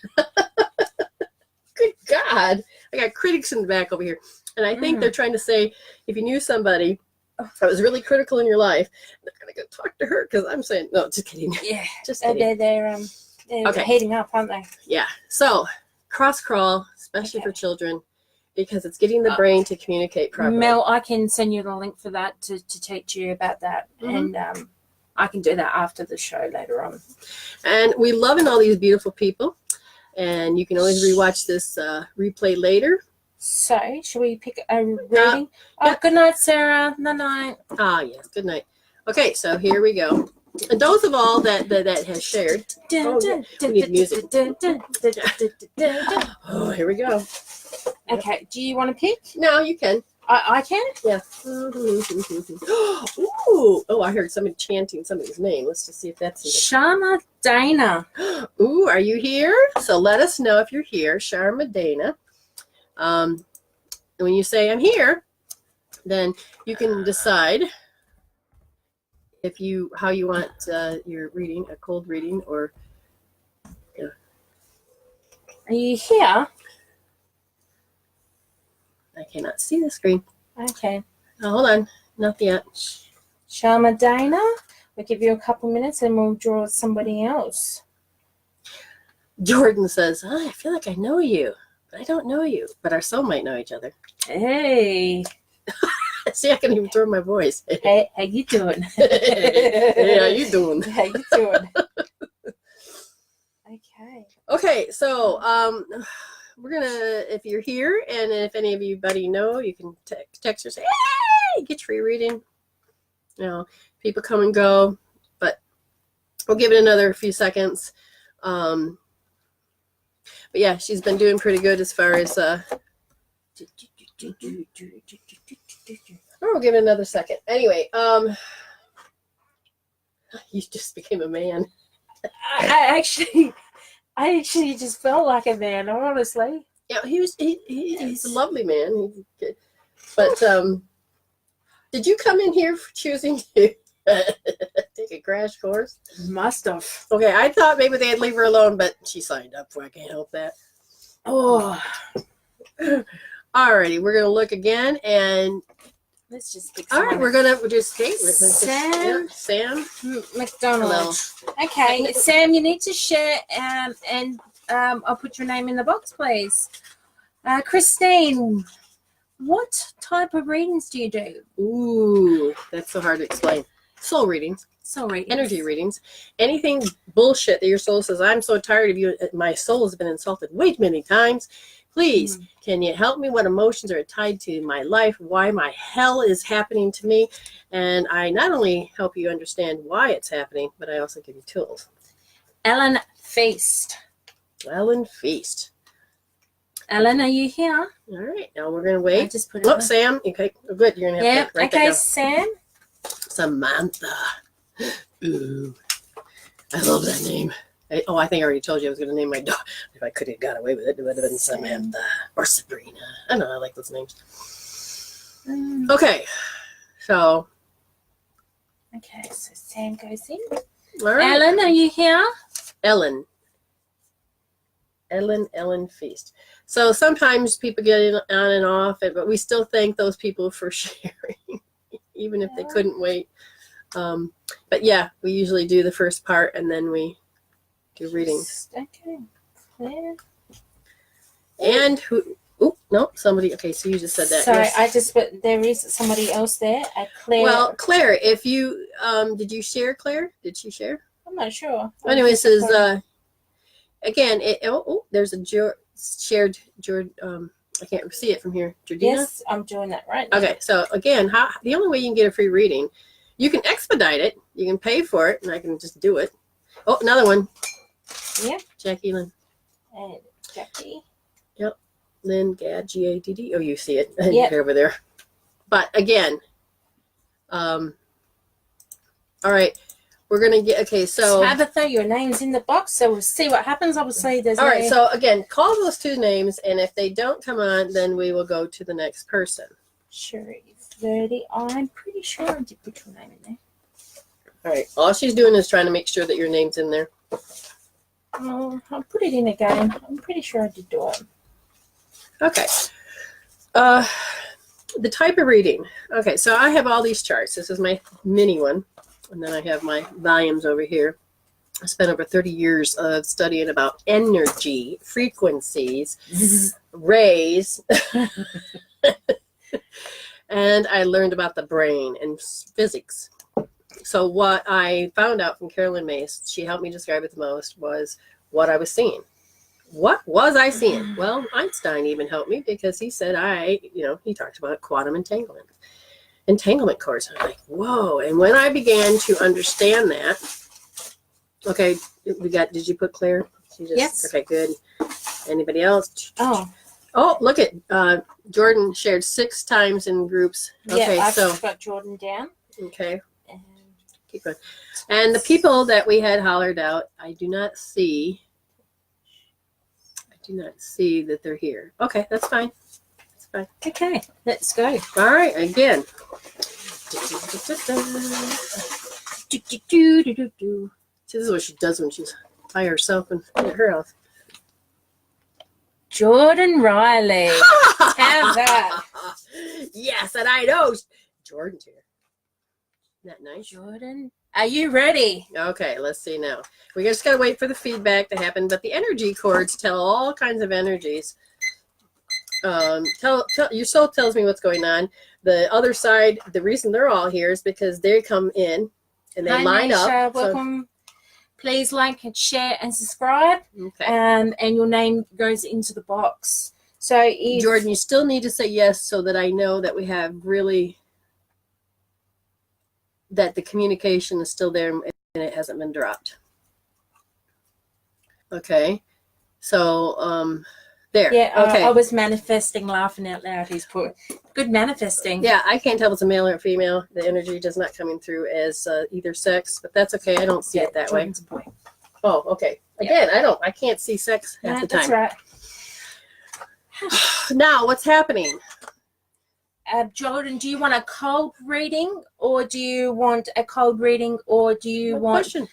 Good God. I got critics in the back over here. And I think they're trying to say, if you knew somebody that was really critical in your life, they're going to go talk to her, because I'm saying, no, just kidding. Yeah. Just kidding. They're heating up, aren't they? Yeah. So cross crawl, especially for children, because it's getting the brain to communicate properly. Mel, I can send you the link for that to teach you about that. Mm-hmm. And I can do that after the show later on. And we loving all these beautiful people. And you can always rewatch this replay later. So, should we pick a reading? Good night, Sarah. Night. Yes. Good night. Okay, so here we go. And those of all that has shared. We need music. Oh, here we go. Okay, do you want to pick? No, you can. I can? Yeah. Ooh. Oh, I heard somebody chanting somebody's name. Let's just see if that's Sharma Dana. Ooh, are you here? So let us know if you're here, Sharma Dana. When you say I'm here, then you can decide how you want your reading, a cold reading, or Are you here? I cannot see the screen. Okay. Oh, hold on. Not yet. Sharma Dana. We'll give you a couple minutes and we'll draw somebody else. Jordan says, I feel like I know you, but I don't know you. But our soul might know each other. Hey. See, I can even throw my voice. Hey, how you doing? Hey, how you doing? How you doing? Okay, so we're gonna, if you're here and if any of you know, you can text or say, hey, get free reading. People come and go, but we'll give it another few seconds. But yeah, she's been doing pretty good as far as we'll give it another second. Anyway, you just became a man. I actually just felt like a man, honestly. Yeah, he's a lovely man. But did you come in here for choosing to take a crash course? Must have. Okay, I thought maybe they'd leave her alone, but she signed up for it. I can't help that. Oh. Alrighty, we're gonna look again, and Let's just pick all right, we're gonna just Sam Sam McDonald. Hello. Okay, Sam, you need to share and I'll put your name in the box, please. Christine, what type of readings do you do? Ooh, that's so hard to explain. Soul readings. Soul readings. Energy readings. Anything bullshit that your soul says, I'm so tired of you. My soul has been insulted way too many times. Please, can you help me? What emotions are tied to my life? Why my hell is happening to me? And I not only help you understand why it's happening, but I also give you tools. Ellen Feast. Ellen Feast. Ellen, are you here? All right, now we're going to wait. I just put it Look, on. Sam. Okay, good. You're going to have to write that Okay, down. Sam. Samantha. Ooh, I love that name. I think I already told you I was going to name my dog. If I could have got away with it, it would have been Samantha or Sabrina. I don't know. I like those names. Okay, so. Okay, so Sam goes in. All right. Ellen, are you here? Ellen Feast. So sometimes people get in, on and off, but we still thank those people for sharing, even if they couldn't wait. But yeah, we usually do the first part and then we do readings. Okay, Claire. And who? Oh no, somebody. Okay, so you just said that. Sorry, Yes. I just put there is somebody else there. Claire. Well, Claire, if you did you share, Claire? Did she share? I'm not sure. Anyway, it says again. There's a shared. I can't see it from here. Jordina? Yes, I'm doing that right now. Okay, so again, the only way you can get a free reading, you can expedite it. You can pay for it, and I can just do it. Oh, another one. Yeah. Jackie Lynn. And Jackie. Yep. Lynn Gadd, Gadd. Oh, you see it over there. But again, all right, we're gonna get. Okay, so Tabitha, your name's in the box, so we'll see what happens. I will say there's. All right, so again, call those two names, and if they don't come on, then we will go to the next person. Sherry 30. I'm pretty sure I did put your name in there. All right, all she's doing is trying to make sure that your name's in there. Oh, I'll put it in again. I'm pretty sure I did do it. Okay. The type of reading. Okay, so I have all these charts. This is my mini one, and then I have my volumes over here. I spent over 30 years of studying about energy, frequencies, rays, and I learned about the brain and physics. So what I found out from Carolyn Mace, she helped me describe it the most, was what I was seeing. What was I seeing? Well, Einstein even helped me because he said he talked about quantum entanglement cords. I'm like, whoa. And when I began to understand that, okay, did you put Claire? Yes. Okay, good. Anybody else? Oh, look at Jordan shared 6 times in groups. Okay, yeah, I've got Jordan down. Okay. Keep going. And the people that we had hollered out, I do not see that they're here. Okay, that's fine. That's fine. Okay, let's go. All right, again. See, this is what she does when she's by herself and at her house. Jordan Riley. Have that. Yes, and I know Jordan's here. Isn't that nice? Jordan, are you ready? Okay, let's see now. We just gotta wait for the feedback to happen, but the energy cords tell all kinds of energies. Your soul tells me what's going on. The other side, the reason they're all here is because they come in and they line Nisha, up. welcome. Please like and share and subscribe. Okay. And your name goes into the box. So if Jordan, you still need to say yes so that I know that we have really that the communication is still there and it hasn't been dropped. Okay. So there. Yeah, okay. I was manifesting, laughing out loud. He's put good manifesting. Yeah, I can't tell if it's a male or a female. The energy does not coming through as either sex, but that's okay. I don't see it that way. Jordan's a boy. Oh, okay. Again, I can't see sex half the time. That's right. Now, what's happening? Jordan, do you want a cold reading, or do you want Question.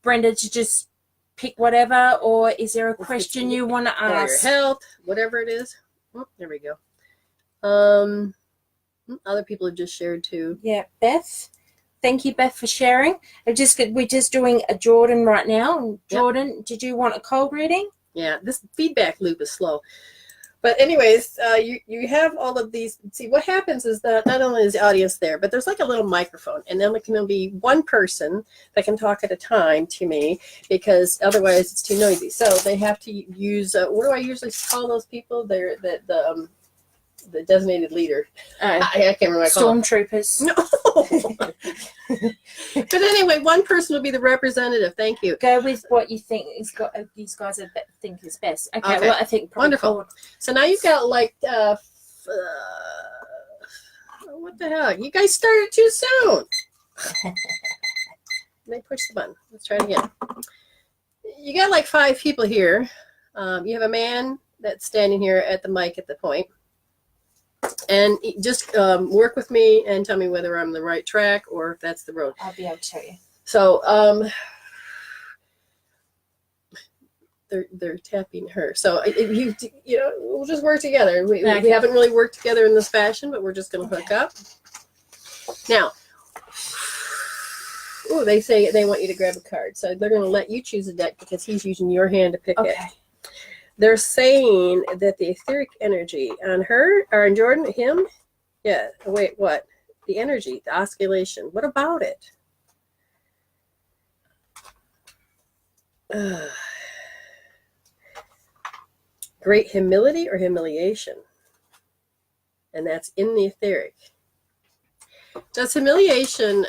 Brenda to just pick whatever, or is there a question you want to For your ask? health, whatever it is. Oh, there we go. Other people have just shared too. Yeah, Beth. Thank you, Beth, for sharing. We're just doing a Jordan right now. Jordan, did you want a cold reading? Yeah, this feedback loop is slow. But anyways, you have all of these. See, what happens is that not only is the audience there, but there's like a little microphone, and then it can be one person that can talk at a time to me, because otherwise it's too noisy. So they have to use what do I usually call those people? They're the designated leader. I can't remember what I call them. Stormtroopers. No. But anyway, one person will be the representative. Thank you. Go with what you think these guys think is best. Okay. Well, I think probably wonderful. Cold. So now you've got like what the hell? You guys started too soon. They pushed the button. Let's try it again. You got like 5 people here. You have a man that's standing here at the mic at the point. And just work with me and tell me whether I'm on the right track or if that's the road. I'll be able to tell you. So they're tapping her. So we'll just work together. We haven't really worked together in this fashion, but we're just going to hook up. Now, they say they want you to grab a card. So they're going to let you choose a deck because he's using your hand to pick it. They're saying that the etheric energy on her, or on Jordan, him, yeah, wait, what? The energy, the oscillation, what about it? Great humility or humiliation? And that's in the etheric. Does humiliation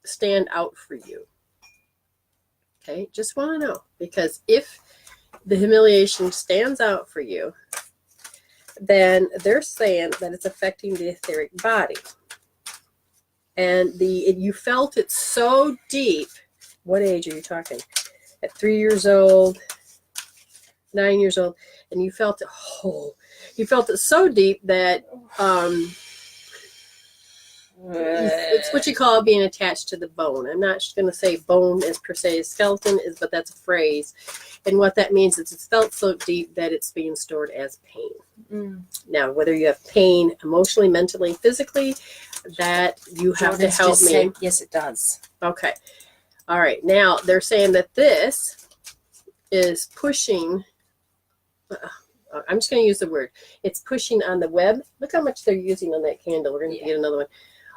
stand out for you? Okay, just want to know, because if the humiliation stands out for you, then they're saying that it's affecting the etheric body. And you felt it so deep. What age are you talking? At 3 years old, 9 years old, and you felt it you felt it so deep that it's what you call being attached to the bone. I'm not going to say bone as per se as skeleton is, but that's a phrase. And what that means is it's felt so deep that it's being stored as pain. Now, whether you have pain emotionally, mentally, physically, that you have to help me. Said, yes, it does. Okay. All right. Now, they're saying that this is pushing. I'm just going to use the word. It's pushing on the web. Look how much they're using on that candle. We're going to get another one.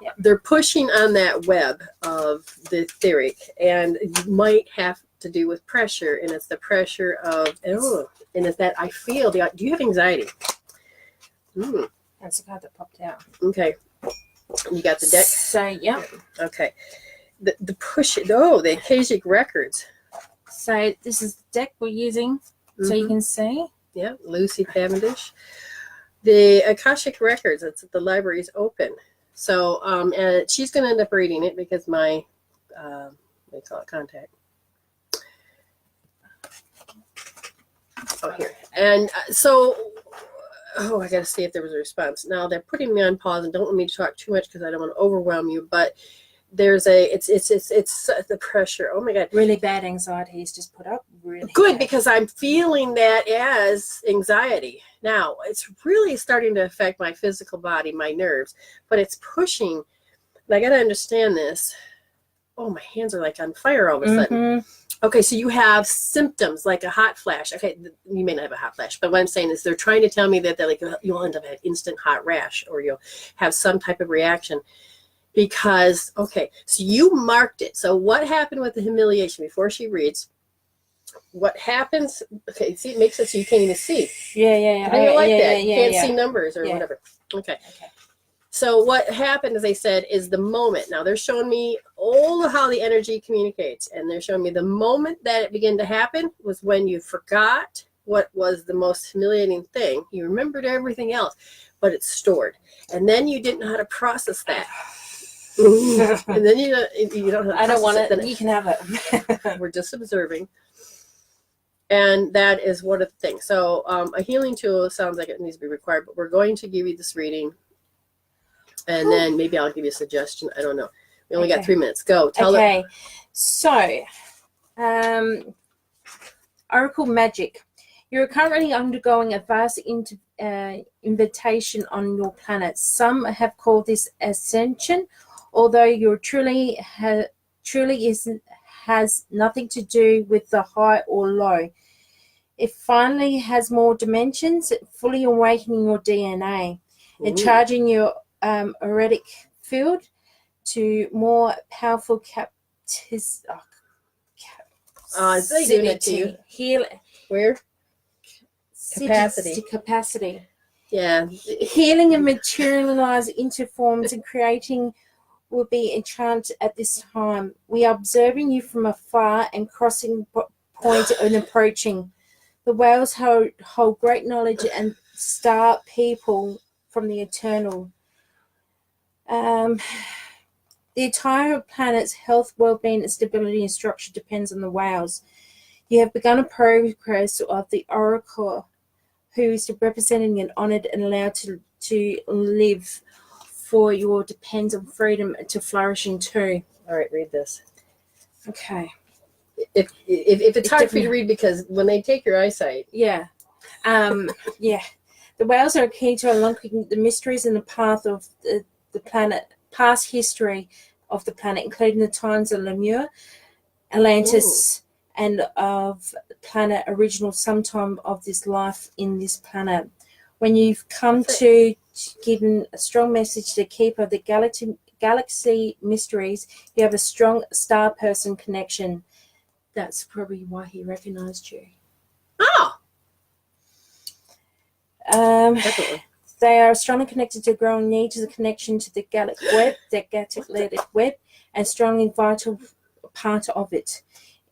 Yeah. They're pushing on that web of the etheric, and you might have to do with pressure, and it's the pressure of, and it's that I feel. Do you have anxiety? That's the card that popped out. Okay. You got the deck? So, yeah. Okay. The push, the Akashic Records. So, this is the deck we're using, so you can see. Yeah, Lucy Cavendish. The Akashic Records, the library is open. So, and she's going to end up reading it because my, what do you call it, contact. Oh, here. And so, I got to see if there was a response. Now, they're putting me on pause and don't want me to talk too much because I don't want to overwhelm you, but there's it's the pressure. Oh my God. Really bad anxiety is just put up. Really good bad. Because I'm feeling that as anxiety. Now, it's really starting to affect my physical body, my nerves, but it's pushing. And I got to understand this. Oh, my hands are like on fire all of a sudden. Okay, so you have symptoms like a hot flash. Okay, you may not have a hot flash, but what I'm saying is they're trying to tell me that you'll end up with an instant hot rash or you'll have some type of reaction. Because, okay, so you marked it. So what happened with the humiliation before she reads? What happens? Okay, see, it makes it so you can't even see. Yeah. How do you like that? You can't see numbers or whatever. Okay. So what happened, as I said, is the moment. Now they're showing me all of how the energy communicates. And they're showing me the moment that it began to happen was when you forgot what was the most humiliating thing. You remembered everything else, but it's stored. And then you didn't know how to process that. And then you don't have to I don't want process it. You can have it. We're just observing. And that is one of the things. So a healing tool sounds like it needs to be required, but we're going to give you this reading. And then maybe I'll give you a suggestion. I don't know. We only got 3 minutes. Go. Tell it. Okay. So, Oracle Magic. You're currently undergoing a vast invitation on your planet. Some have called this ascension, although you're truly has nothing to do with the high or low. It finally has more dimensions, fully awakening your DNA and charging your auric field to more powerful Where? Capacity. Yeah. Healing and materialize into forms and creating will be a chant at this time. We are observing you from afar and crossing point and approaching. The whales hold great knowledge and star people from the eternal. The entire planet's health, well-being, and stability and structure depends on the whales. You have begun a progress of the Oracle, who is representing and honored and allowed to live, for your depends on freedom to flourishing too. All right, read this. Okay. If it's hard for you to read because when they take your eyesight. Yeah. Yeah. The whales are key to unlocking the mysteries and the path of the planet, past history of the planet, including the times of Lemur, Atlantis, and of the planet original sometime of this life in this planet. When you've come to given a strong message to the keeper of the galaxy mysteries, you have a strong star person connection. That's probably why he recognized you. Oh! Definitely. They are strongly connected to a growing need to the connection to the galactic web, and strongly vital part of it.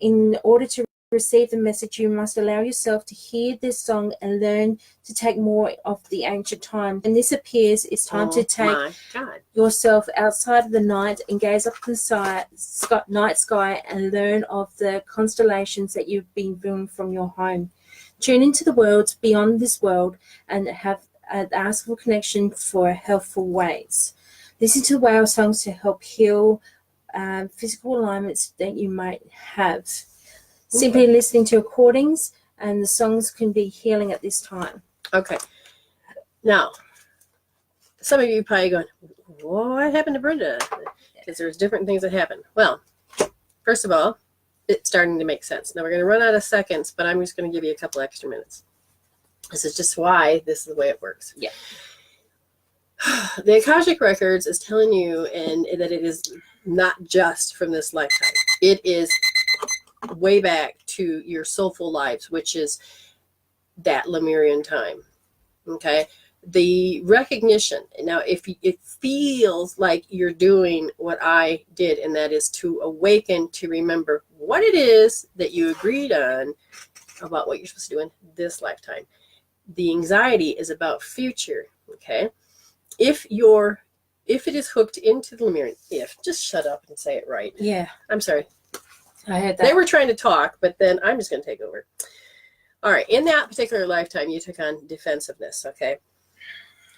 In order to receive the message, you must allow yourself to hear this song and learn to take more of the ancient time. When this appears, it's time to take yourself outside of the night and gaze up the night sky and learn of the constellations that you've been viewing from your home. Tune into the worlds beyond this world and ask for connection for healthful ways. Listen to whale songs to help heal physical alignments that you might have. Simply listening to recordings and the songs can be healing at this time. Okay. Now, some of you probably going, what happened to Brenda? Because there's different things that happen. Well, first of all, it's starting to make sense. Now we're going to run out of seconds, but I'm just going to give you a couple extra minutes. This is just why this is the way it works. Yeah. The Akashic Records is telling you that it is not just from this lifetime. It is way back to your soulful lives, which is that Lemurian time. Okay? The recognition. Now, if it feels like you're doing what I did, and that is to awaken to remember what it is that you agreed on about what you're supposed to do in this lifetime. The anxiety is about future. Okay? If it is hooked into the Lemurian, just shut up and say it right. Yeah. I'm sorry. I heard that. They were trying to talk, but then I'm just going to take over. All right. In that particular lifetime, you took on defensiveness. Okay.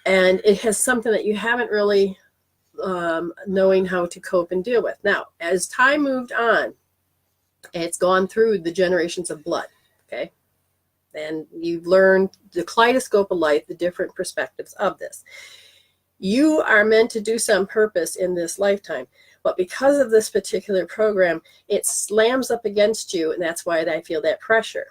And it has something that you haven't really knowing how to cope and deal with. Now, as time moved on, it's gone through the generations of blood. Okay. And you've learned the kaleidoscope of life, the different perspectives of this. You are meant to do some purpose in this lifetime. But because of this particular program, it slams up against you. And that's why I feel that pressure.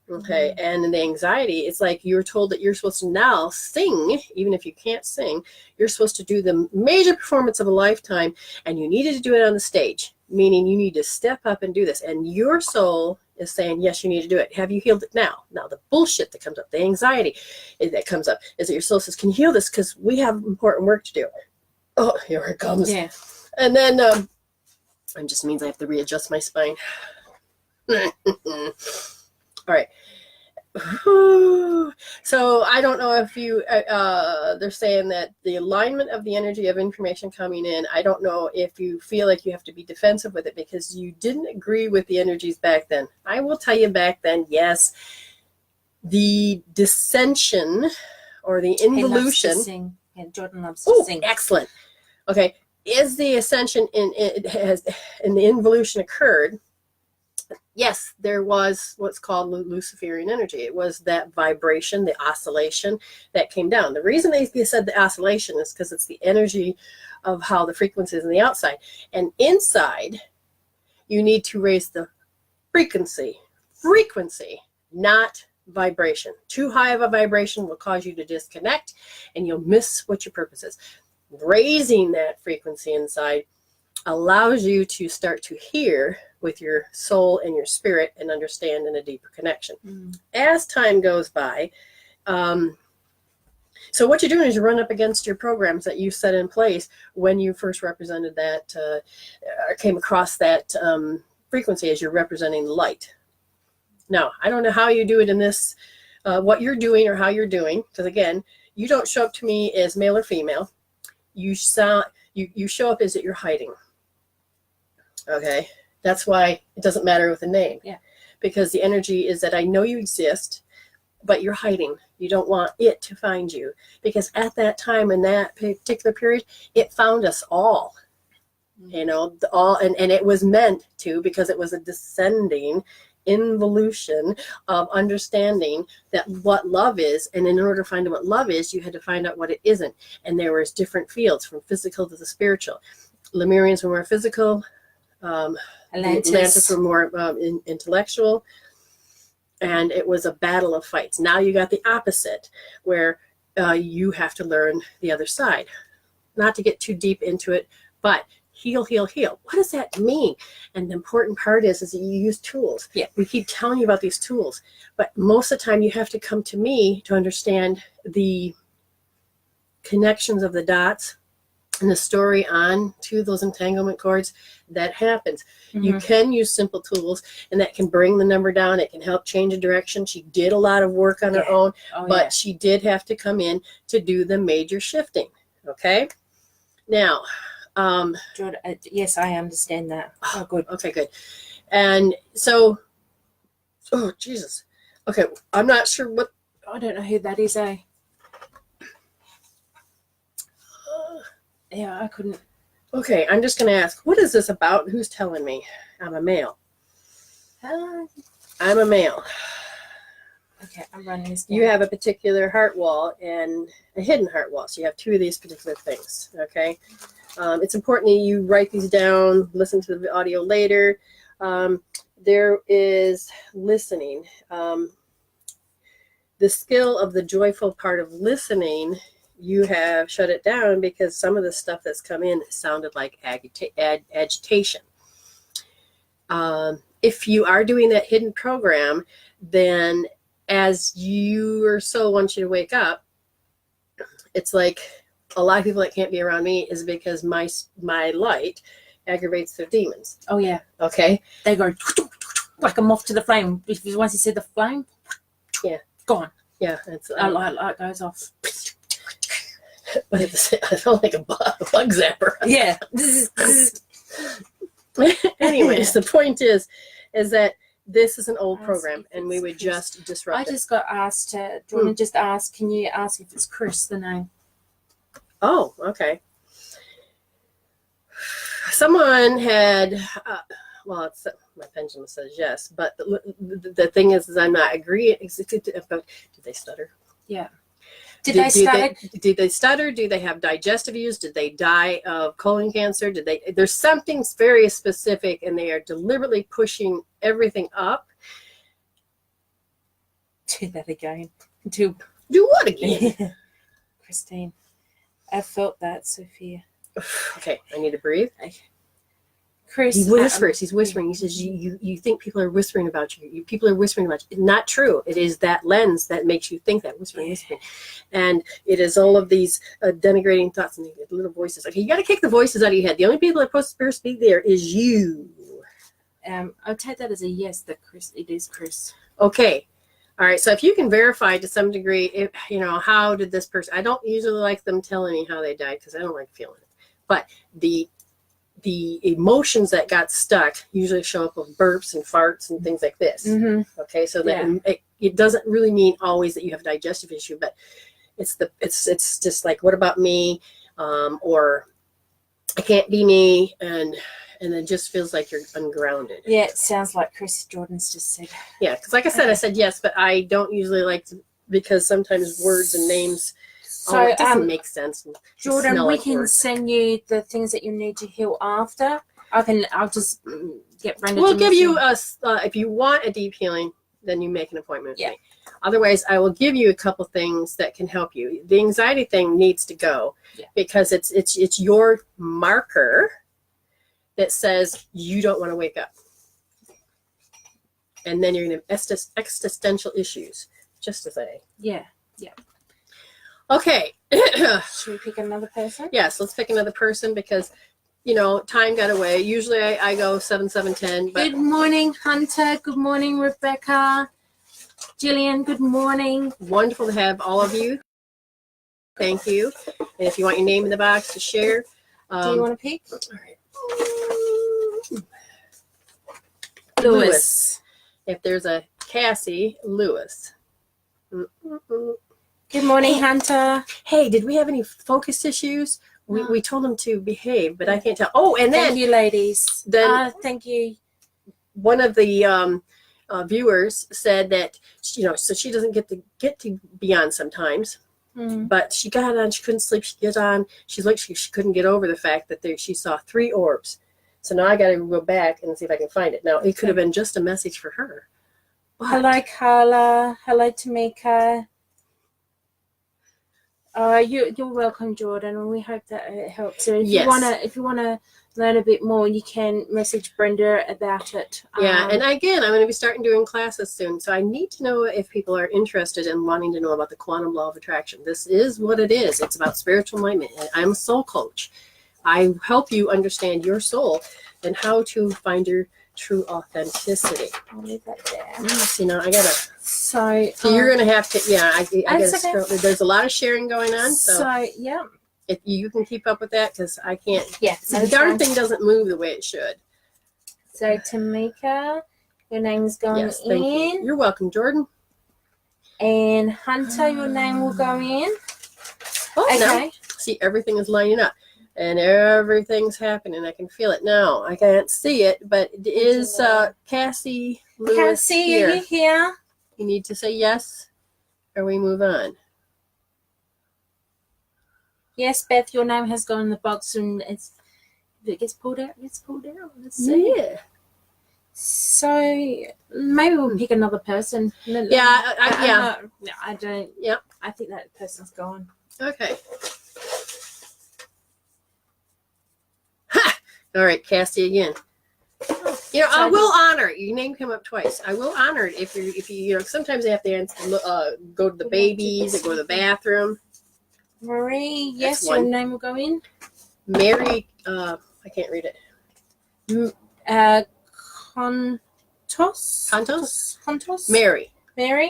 Okay. Mm-hmm. And in the anxiety, it's like you're told that you're supposed to now sing, even if you can't sing. You're supposed to do the major performance of a lifetime. And you needed to do it on the stage, meaning you need to step up and do this. And your soul is saying, yes, you need to do it. Have you healed it now? Now, the bullshit that comes up, the anxiety that comes up is that your soul says, can you heal this? Because we have important work to do. Oh, here it comes. Yeah. And then it just means I have to readjust my spine. All right. So I don't don't know if you, they're saying that the alignment of the energy of information coming in, I don't know if you feel like you have to be defensive with it because you didn't agree with the energies back then. I will tell you back then, yes, the dissension or the involution. He loves to sing. Yeah, Jordan loves to sing. Excellent. Okay. Is the ascension and the involution occurred? Yes, there was what's called Luciferian energy. It was that vibration, the oscillation that came down. The reason they said the oscillation is because it's the energy of how the frequency is on the outside. And inside, you need to raise the frequency, not vibration. Too high of a vibration will cause you to disconnect and you'll miss what your purpose is. Raising that frequency inside allows you to start to hear with your soul and your spirit and understand in a deeper connection. As time goes by, so what you're doing is you run up against your programs that you set in place when you first represented that, or came across that frequency as you're representing light. Now, I don't know how you do it in this, what you're doing or how you're doing, because again, you don't show up to me as male or female. You show up as that you're hiding. Okay, that's why it doesn't matter with the name. Yeah. Because the energy is that I know you exist, but you're hiding. You don't want it to find you. Because at that time, in that particular period, it found us all. You know, and it was meant to, because it was a descending involution of understanding that what love is, and in order to find out what love is, you had to find out what it isn't. And there was different fields, from physical to the spiritual. Lemurians were more physical. Atlantis were more intellectual, and it was a battle of fights. Now you got the opposite, where you have to learn the other side. Not to get too deep into it, but heal. What does that mean? And the important part is that you use tools. Yeah. We keep telling you about these tools, but most of the time you have to come to me to understand the connections of the dots and the story on to those entanglement cords. That happens. You can use simple tools, and that can bring the number down. It can help change a direction. She did a lot of work on her own, but she did have to come in to do the major shifting. Okay. Now, Jordan, yes, I understand that. Oh, good. Okay, good. And so, oh, Jesus. Okay, I'm not sure what. I don't know who that is, eh? Yeah, I couldn't. Okay, I'm just going to ask, what is this about? Who's telling me? I'm a male. I'm a male. Okay, I'm running this down. You have a particular heart wall and a hidden heart wall. So you have two of these particular things, okay? It's important that you write these down, listen to the audio later. There is listening. The skill of the joyful part of listening, you have shut it down because some of the stuff that's come in sounded like agitation. If you are doing that hidden program, then as your soul wants you to wake up, it's like a lot of people that can't be around me is because my light aggravates their demons. Oh, yeah. Okay? They go like a moth to the flame. Once you see the flame, yeah, gone. Yeah. It's, light goes off. But I felt like a bug zapper. Yeah. Anyways, the point is that this is an old program, and we would just disrupt it. I just got asked to, Jordan just asked, can you ask if it's Chris, the name? Oh, okay. Someone had, well, it's, my pendulum says yes, but the thing is I'm not agreeing. Did they stutter? Yeah. Did they stutter? Do they have digestive issues? Did they die of colon cancer? There's something very specific, and they are deliberately pushing everything up. Do that again. Do what again? Christine, I felt that, Sophia. Okay, I need to breathe. Chris, he whispers. He's whispering. He says, "You think people are whispering about you? People are whispering about you. Not true. It is that lens that makes you think that whispering, and it is all of these denigrating thoughts and little voices. Okay, you got to kick the voices out of your head. The only people that are supposed to speak there is you. I'll take that as a yes. That Chris, it is Chris. Okay, All right, so if you can verify to some degree, if you know, how did this person, I don't usually like them telling me how they died because I don't like feeling it. But the emotions that got stuck usually show up with burps and farts and things like this. Mm-hmm. Okay, so that it doesn't really mean always that you have a digestive issue, but it's just like, what about me? Or I can't be me, and it just feels like you're ungrounded. Yeah, it sounds like Chris Jordan's just said. Yeah, because like I said, I said yes, but I don't usually like to, because sometimes words and names, So it doesn't make sense. Jordan, we can send you the things that you need to heal after. I'll just get Brenda. We'll give you if you want a deep healing, then you make an appointment with me. Otherwise, I will give you a couple things that can help you. The anxiety thing needs to go because it's your marker that says you don't want to wake up. And then you're going to have existential issues, just to say. Yeah. Okay. Should we pick another person? Yes, let's pick another person because, you know, time got away. Usually I go 7, 7, 10. But good morning, Hunter. Good morning, Rebecca. Jillian, good morning. Wonderful to have all of you. Thank you. And if you want your name in the box to share. Do you want to pick? All right. Lewis. If there's a Cassie, Lewis. Good morning, Hunter. Hey, did we have any focus issues? We told them to behave, but I can't tell. Oh, and then thank you, ladies. Then thank you. One of the viewers said that, you know, so she doesn't get to be on sometimes. But she got on, she couldn't sleep, she got on, she's like she couldn't get over the fact that she saw 3 orbs. So now I got to go back and see if I can find it. Now, it could have been just a message for her. But hello, Carla. Hello, Tamika. You're welcome, Jordan, and we hope that it helps. So if you wanna learn a bit more, you can message Brenda about it. Yeah, and again, I'm going to be starting doing classes soon, so I need to know if people are interested in wanting to know about the quantum law of attraction. This is what it is. It's about spiritual enlightenment. I'm a soul coach. I help you understand your soul and how to find your true authenticity. I'll leave that there. See, now I gotta. So you're gonna have to. Yeah, I gotta. Okay. There's a lot of sharing going on. So yeah. If you can keep up with that, because I can't. Yeah. So the darn thing doesn't move the way it should. So Tamika, your name's going yes, thank in. You. You're welcome, Jordan. And Hunter, your name will go in. Oh, okay. Now, see, everything is lining up. And everything's happening. I can feel it now. I can't see it, but it is Cassie Lewis. Cassie, are you here? You need to say yes, or we move on. Yes, Beth, your name has gone in the box, and if it gets pulled out, Let's see. Yeah. So maybe we'll pick another person. Yeah, No, I don't. Yep. I think that person's gone. Okay. Ha! All right, Cassie again. You know, I will honor it. Your name came up twice. I will honor it if you know. Sometimes they have to go to the babies and go to the bathroom. Marie, yes, your name will go in. Mary, I can't read it. Contos. Mary.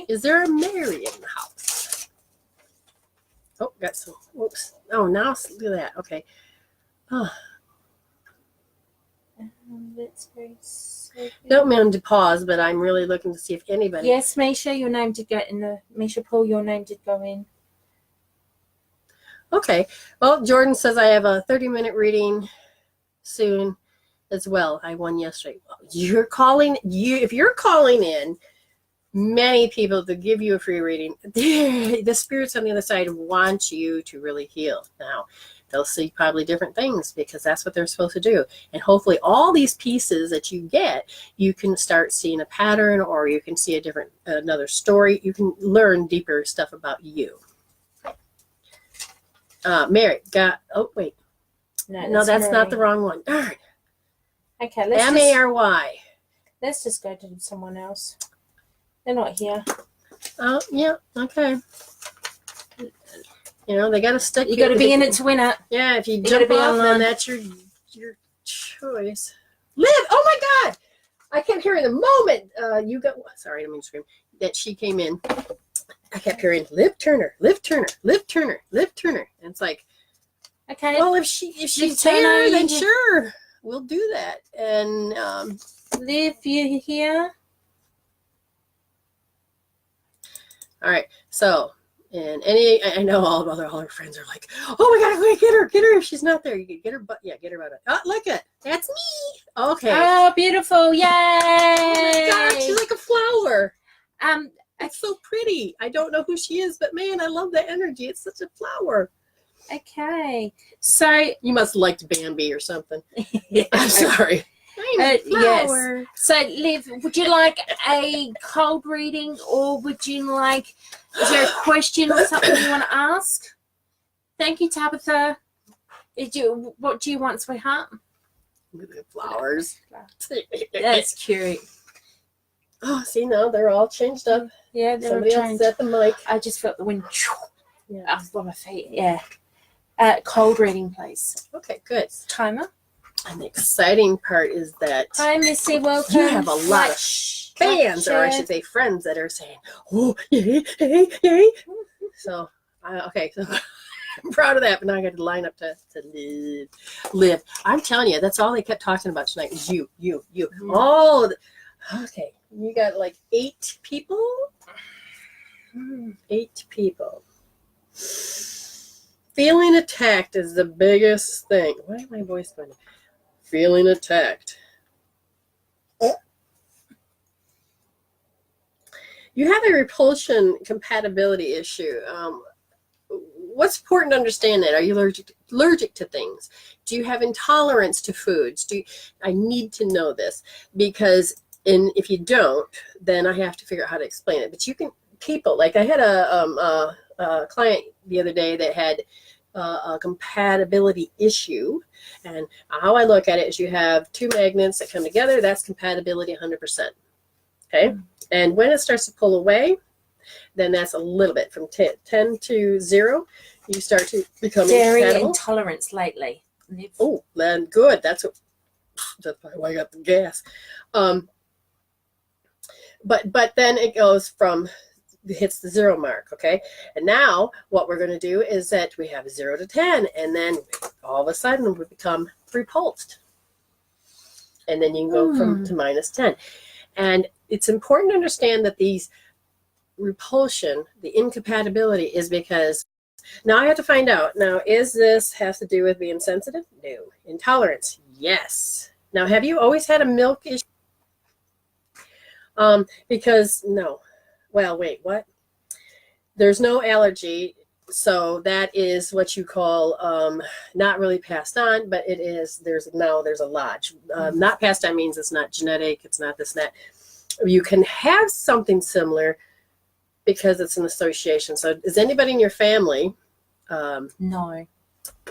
Is there a Mary in the house? Oh, got some. Whoops. Oh, now look at that. Okay. Oh. That's very sweet. Don't mean to pause, but I'm really looking to see if anybody. Yes, Misha, your name did go in the. Misha Paul, your name did go in. Okay. Well, Jordan says I have a 30-minute reading soon as well. I won yesterday. If you're calling in, many people to give you a free reading. The spirits on the other side want you to really heal. Now, they'll see probably different things because that's what they're supposed to do. And hopefully all these pieces that you get, you can start seeing a pattern, or you can see another story. You can learn deeper stuff about you. Mary got. Oh wait, no, that's Mary. not the wrong one. Darn. Okay, let's Mary. Let's just go to someone else. They're not here. Oh yeah, okay. You know they got to stick. You got to be in it to win it. Yeah, if you jump off, then that's your choice. Liv, oh my God, I kept hearing the moment you got. Sorry, I didn't mean to scream. That she came in, I kept hearing Liv Turner, Liv Turner, Liv Turner, Liv Turner, and it's like, Okay. well, if she's Turner, there, then you- sure, we'll do that. And Liv, you here? all right, so. And I know all her friends are like, oh my God, wait, get her if she's not there. You can get her butt, get her butt. Oh, look at that's me. Okay. Oh, beautiful! Yay! Oh my God, she's like a flower. Um, It's so pretty. I don't know who she is, but man, I love that energy. It's such a flower. okay. So You must have liked Bambi or something. I'm sorry. I'm a yes. flower. So, Liv, would you like a cold reading, or would you like? Is there a question or something you want to ask? Thank you, Tabitha. What do you want, sweetheart? Flowers. That's cute. Oh, see now they're all changed up. Yeah, they're Somebody else changed. is at the mic. I just felt the wind Yeah. up on my feet. Yeah. Cold reading, please. Okay, good. Timer. And the exciting part is that Hi, Missy. Welcome. you have a lot of fans, or I should say friends, that are saying, oh, yay, yay, yay. So, okay, so I'm proud of that, but now I got to line up to live. I'm telling you, that's all they kept talking about tonight is you. Mm-hmm. Oh, okay. You got like 8 people? 8 people. Feeling attacked is the biggest thing. Why is my voice going? Feeling attacked. You have a repulsion compatibility issue. What's important to understand that? Are you allergic to things? Do you have intolerance to foods? I need to know this, because if you don't, then I have to figure out how to explain it. But you can, people, like I had a client the other day that had a compatibility issue, and how I look at it is you have 2 magnets that come together. That's compatibility 100%. Okay. And when it starts to pull away, then that's a little bit from 10 to 0. You start to become Dairy incompatible. intolerance lately. Oh, then good. That's probably why I got the gas. But then it goes from, hits the 0 mark. Okay. And now what we're going to do is that we have 0 to 10, and then all of a sudden we become repulsed. And then you can go from to minus 10. And it's important to understand that these repulsion, the incompatibility, is because now I have to find out. Now, is this has to do with being sensitive? No. Intolerance? Yes. Now, have you always had a milk issue? Because no. Well, wait, what? There's no allergy, so that is what you call not really passed on, but it is. There's a lodge. Not passed on means it's not genetic. It's not this and that. You can have something similar because it's an association. So, is anybody in your family? No.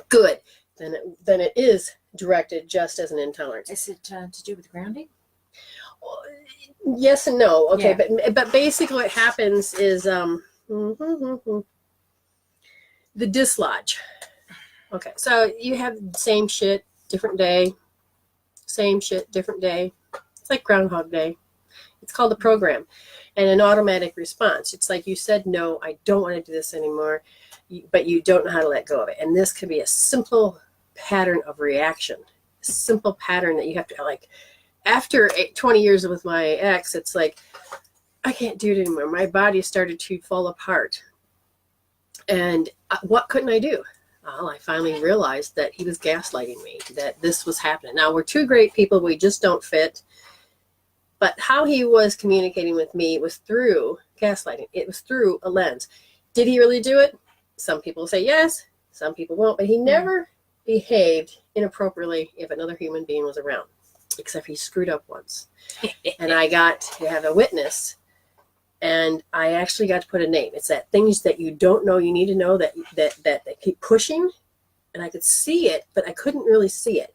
Good. Then it is directed just as an intolerance. Is it to do with grounding? Yes and no. Okay, Yeah. but basically what happens is the dislodge. Okay, so you have same shit, different day. Same shit, different day. It's like Groundhog Day. It's called a program and an automatic response. It's like you said, no, I don't want to do this anymore, but you don't know how to let go of it. And this could be a simple pattern of reaction, a simple pattern that you have to, like, after 20 years with my ex, it's like, I can't do it anymore. My body started to fall apart. And what couldn't I do? Well, I finally realized that he was gaslighting me, that this was happening. Now, we're 2 great people. We just don't fit. But how he was communicating with me was through gaslighting. It was through a lens. Did he really do it? Some people say yes. Some people won't. But he never behaved inappropriately if another human being was around, except he screwed up once. And I got to have a witness. And I actually got to put a name. It's that things that you don't know, you need to know that they keep pushing. And I could see it, but I couldn't really see it.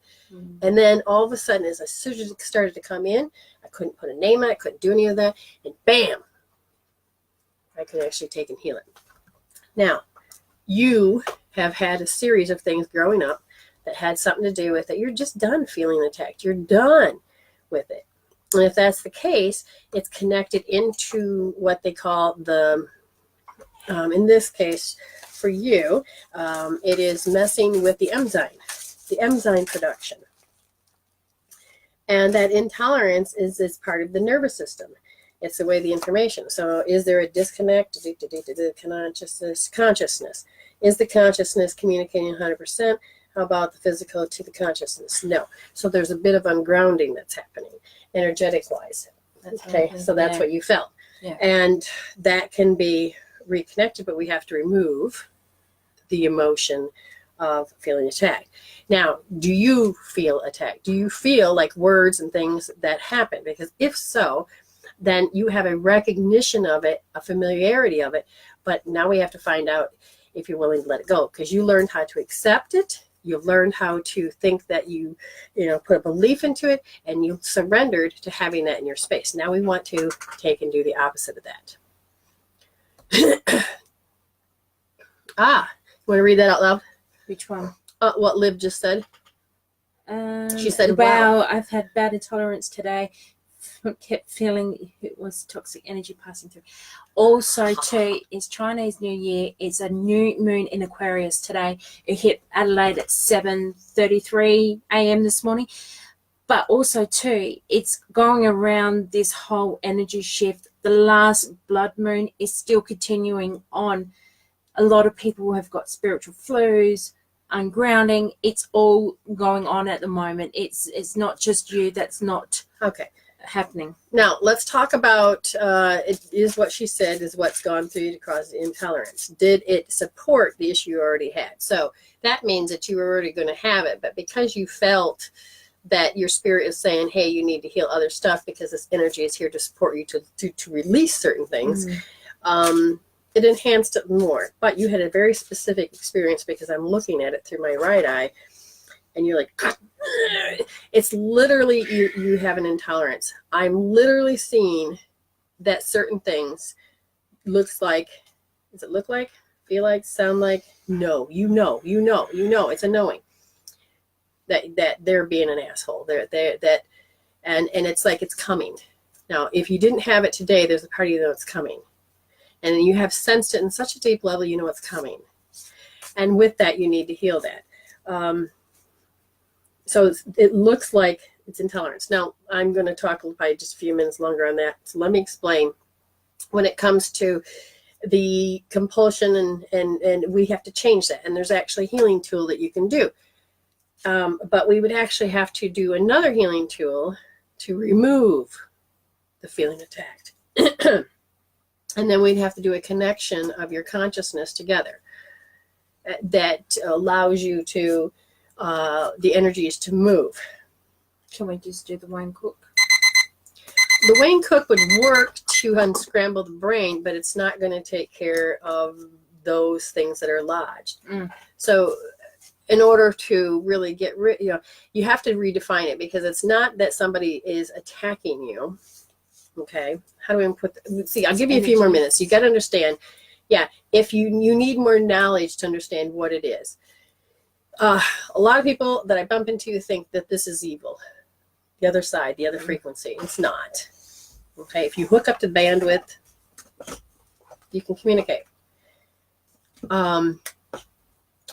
And then all of a sudden, as I started to come in, I couldn't put a name on it. I couldn't do any of that. And bam, I could actually take and heal it. Now, you have had a series of things growing up that had something to do with it. You're just done feeling attacked. You're done with it. And if that's the case, it's connected into what they call the, in this case, for you, it is messing with the enzyme production. And that intolerance is part of the nervous system. It's the way the information. So is there a disconnect? Consciousness. Is the consciousness communicating 100%? How about the physical to the consciousness? No. So there's a bit of ungrounding that's happening, energetic-wise. Okay, so that's what you felt. Yeah. And that can be reconnected, but we have to remove the emotion of feeling attacked. Now, do you feel attacked? Do you feel like words and things that happen? Because if so, then you have a recognition of it, a familiarity of it, but now we have to find out if you're willing to let it go, because you learned how to accept it. You've learned how to think that you put a belief into it, and you surrendered to having that in your space. Now we want to take and do the opposite of that. You want to read that out loud? Which one? What Liv just said. She said, wow, I've had bad intolerance today. Kept feeling it was toxic energy passing through. Also, too, it's Chinese New Year. It's a new moon in Aquarius today. It hit Adelaide at 7:33 a.m. this morning. But also, too, it's going around this whole energy shift. The last blood moon is still continuing on. A lot of people have got spiritual flus, ungrounding. It's all going on at the moment. It's not just you. That's not happening. Now let's talk about it is what she said is what's gone through you to cause the intolerance. Did it support the issue you already had? So that means that you were already going to have it, but because you felt that your spirit is saying, hey, you need to heal other stuff because this energy is here to support you to release certain things, it enhanced it more. But you had a very specific experience, because I'm looking at it through my right eye, and you're like, it's literally, you have an intolerance. I'm literally seeing that certain things looks like, does it look like, feel like, sound like? No, you know, it's a knowing that they're being an asshole. And it's like, it's coming. Now, if you didn't have it today, there's a part of you that it's coming. And you have sensed it in such a deep level, you know it's coming. And with that, you need to heal that. So it looks like it's intolerance. Now, I'm going to talk probably just a few minutes longer on that. So let me explain. When it comes to the compulsion, and we have to change that. And there's actually a healing tool that you can do. But we would actually have to do another healing tool to remove the feeling attacked. And then we'd have to do a connection of your consciousness together that allows you to, the energies to move. Can we just do the Wayne Cook? The Wayne Cook would work to unscramble the brain, but it's not going to take care of those things that are lodged. So in order to really get rid, you have to redefine it, because it's not that somebody is attacking you. Okay, how do we put see, I'll give you a few more minutes. You got to understand, if you need more knowledge to understand what it is. A lot of people that I bump into think that this is evil, the other side, the other frequency. It's not. Okay, if you hook up to the bandwidth, you can communicate.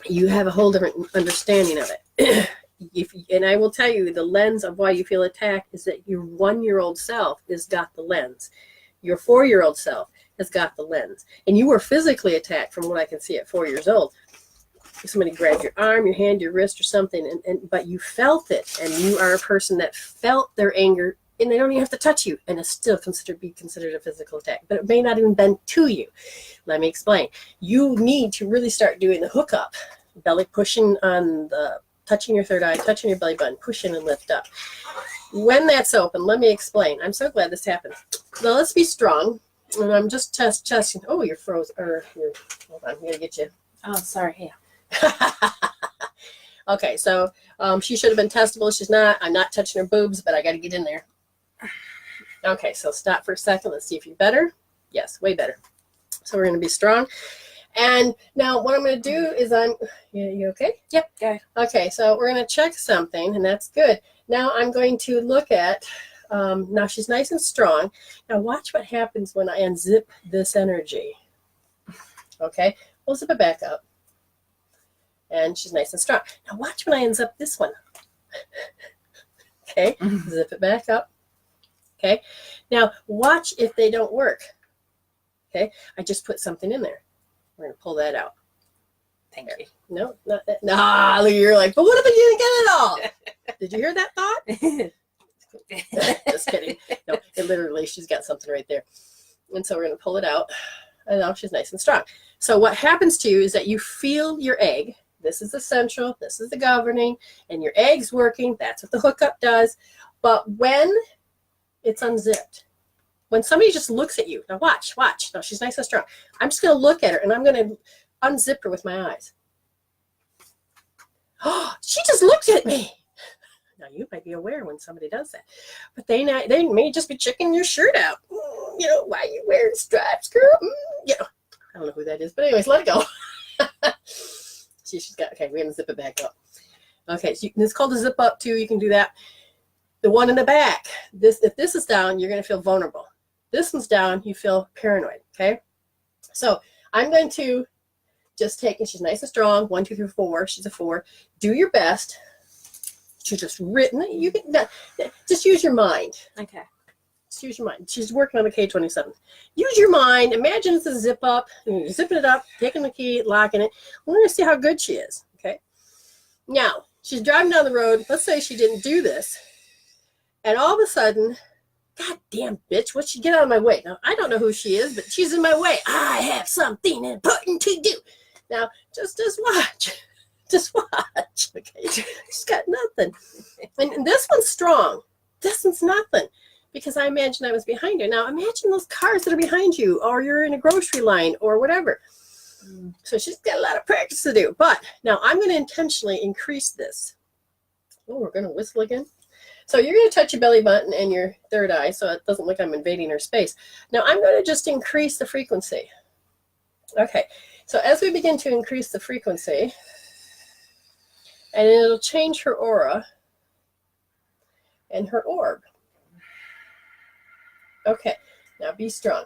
You have a whole different understanding of it. And I will tell you, the lens of why you feel attacked is that your 1-year-old self has got the lens. Your 4-year-old self has got the lens. And you were physically attacked from what I can see at 4 years old. Somebody grabbed your arm, your hand, your wrist or something, but you felt it. And you are a person that felt their anger, and they don't even have to touch you, and it's still be considered a physical attack. But it may not even been to you. Let me explain. You need to really start doing the hookup. Belly pushing on the, touching your third eye, touching your belly button, push in and lift up. When that's open, let me explain. I'm so glad this happened. Now let's be strong. And I'm just testing. Oh, you're frozen. Hold on, I'm going to get you. Oh, sorry. Here. Okay, so she should have been testable. She's not. I'm not touching her boobs, but I got to get in there. Okay, so stop for a second. Let's see if you're better. Yes, way better. So we're going to be strong. And now what I'm going to do is you okay? Yep, go. Okay, so we're going to check something, and that's good. Now I'm going to look at Now she's nice and strong. Now watch what happens when I unzip this energy. Okay, we'll zip it back up. And she's nice and strong. Now watch when I unzip this one. Okay, zip it back up. Okay, now watch if they don't work. Okay, I just put something in there. We're going to pull that out. Thank you. No, not that. Nah, you're like, but what if I didn't get it all? Did you hear that thought? Just kidding. No, it literally, she's got something right there. And so we're going to pull it out. And now she's nice and strong. So what happens to you is that you feel your egg. This is the central, this is the governing, and your egg's working. That's what the hookup does. But when it's unzipped, when somebody just looks at you, now watch. Now she's nice and strong. I'm just going to look at her, and I'm going to unzip her with my eyes. Oh, she just looked at me. Now, you might be aware when somebody does that. But they may just be checking your shirt out. You know, why are you wearing stripes, girl? You know, I don't know who that is. But anyways, let it go. See, she's got, okay, we're going to zip it back up. Okay, so it's called a zip up, too. You can do that. The one in the back, if this is down, you're going to feel vulnerable. This one's down, you feel paranoid, okay? So I'm going to just take, and she's nice and strong, 1, 2, 3, 4, she's a 4. Do your best to just you can just use your mind. Okay. Just use your mind. She's working on the K27. Use your mind. Imagine it's a zip up. You're zipping it up, taking the key, locking it. We're going to see how good she is, okay? Now, she's driving down the road. Let's say she didn't do this. And all of a sudden, God damn bitch, what'd she get out of my way? Now, I don't know who she is, but she's in my way. I have something important to do. Now, just watch. Just watch. Okay. She's got nothing. And this one's strong. This one's nothing. Because I imagine I was behind her. Now, imagine those cars that are behind you, or you're in a grocery line, or whatever. So she's got a lot of practice to do. But now I'm going to intentionally increase this. Oh, we're going to whistle again. So you're going to touch your belly button and your third eye, so it doesn't look like I'm invading her space. Now I'm going to just increase the frequency. Okay, so as we begin to increase the frequency, and it'll change her aura and her orb. Okay, now be strong.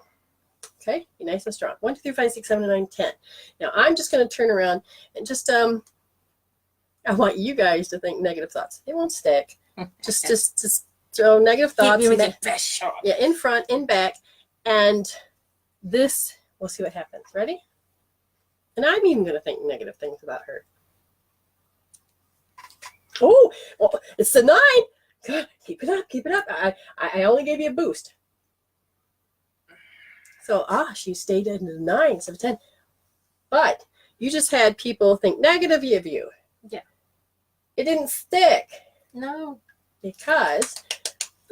Okay, be nice and strong. 1, 2, 3, 5, 6, 7, 8, 9, 10. Now I'm just going to turn around and just I want you guys to think negative thoughts. They won't stick. Just throw negative thoughts. Give me the best shot. Yeah, in front, in back, and this. We'll see what happens. Ready? And I'm even going to think negative things about her. Oh, well, it's the 9. Good. Keep it up. Keep it up. I only gave you a boost. So she stayed in the 9 instead of 10. But you just had people think negatively of you. Yeah. It didn't stick. No. Because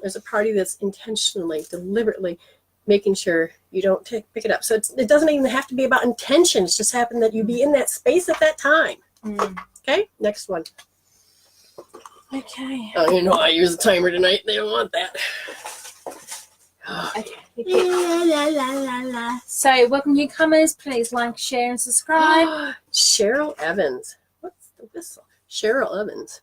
there's a party that's intentionally, deliberately making sure you don't pick it up. So it doesn't even have to be about intention. It's just happened that you be in that space at that time. Okay, next one. Okay. Oh, you know I use a timer tonight. They don't want that. Okay. La, la, la, la. So, welcome newcomers. Please like, share, and subscribe. Cheryl Evans. What's the whistle? Cheryl Evans.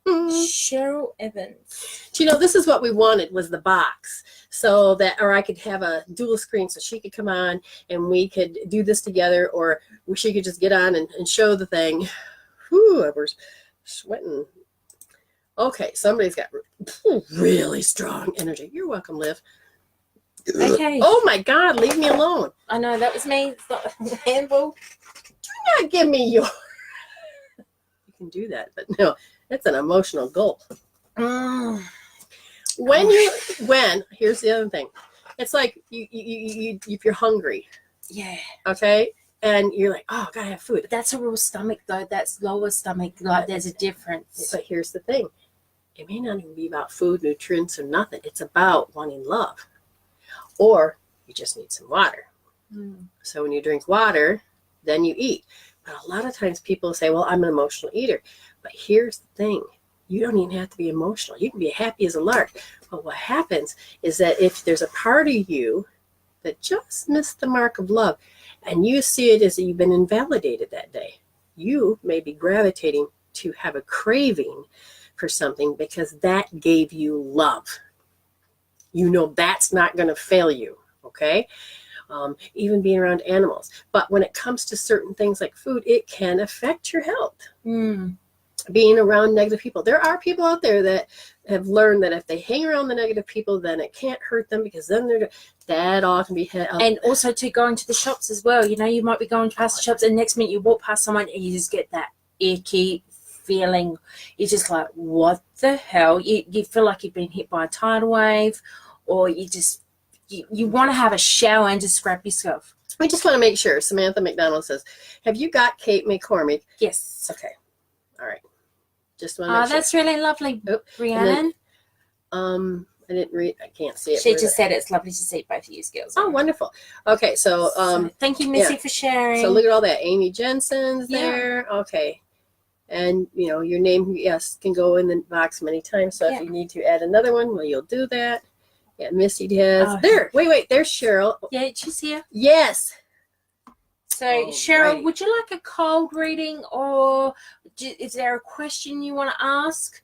Cheryl Evans. Do you know, this is what we wanted, was the box, so that, or I could have a dual screen so she could come on and we could do this together, or she could just get on and show the thing. Whew, I was sweating. Okay, somebody's got really strong energy. You're welcome, Liv. Okay. Oh my God, leave me alone. I know, that was me. It's not a handful. Do not give me your... You can do that, but no, it's an emotional goal. Here's the other thing. It's like you if you're hungry. Yeah. Okay? And you're like, oh, gotta have food. But that's a real stomach, though. That's lower stomach. Like, there's a difference. But here's the thing. It may not even be about food, nutrients, or nothing. It's about wanting love. Or you just need some water. So when you drink water, then you eat. But a lot of times people say, well, I'm an emotional eater. But here's the thing. You don't even have to be emotional. You can be happy as a lark. But what happens is that if there's a part of you that just missed the mark of love, and you see it as you've been invalidated that day, you may be gravitating to have a craving for something because that gave you love. You know that's not going to fail you, okay? Even being around animals. But when it comes to certain things like food, it can affect your health. Being around negative people. There are people out there that have learned that if they hang around the negative people, then it can't hurt them because then that all can be hit up. And also to going to the shops as well. You know, you might be going past the shops and next minute you walk past someone and you just get that icky feeling. You're just like, what the hell? You feel like you've been hit by a tidal wave, or you want to have a shower and just scrap yourself. We just want to make sure. Samantha McDonald says, have you got Kate McCormick? Yes. Okay. All right. Just want to make sure. That's really lovely, Rhiannon. I didn't read. I can't see it. She just said it's lovely to see both of you girls. Oh, wonderful. Okay, so thank you, Missy, for sharing. So look at all that. Amy Jensen's there. Okay. And, you know, your name, yes, can go in the box many times. So if you need to add another one, well, you'll do that. Yeah, Missy has. There. Wait. There's Cheryl. Yeah, she's here. Yes. So, Cheryl, would you like a cold reading, or is there a question you want to ask?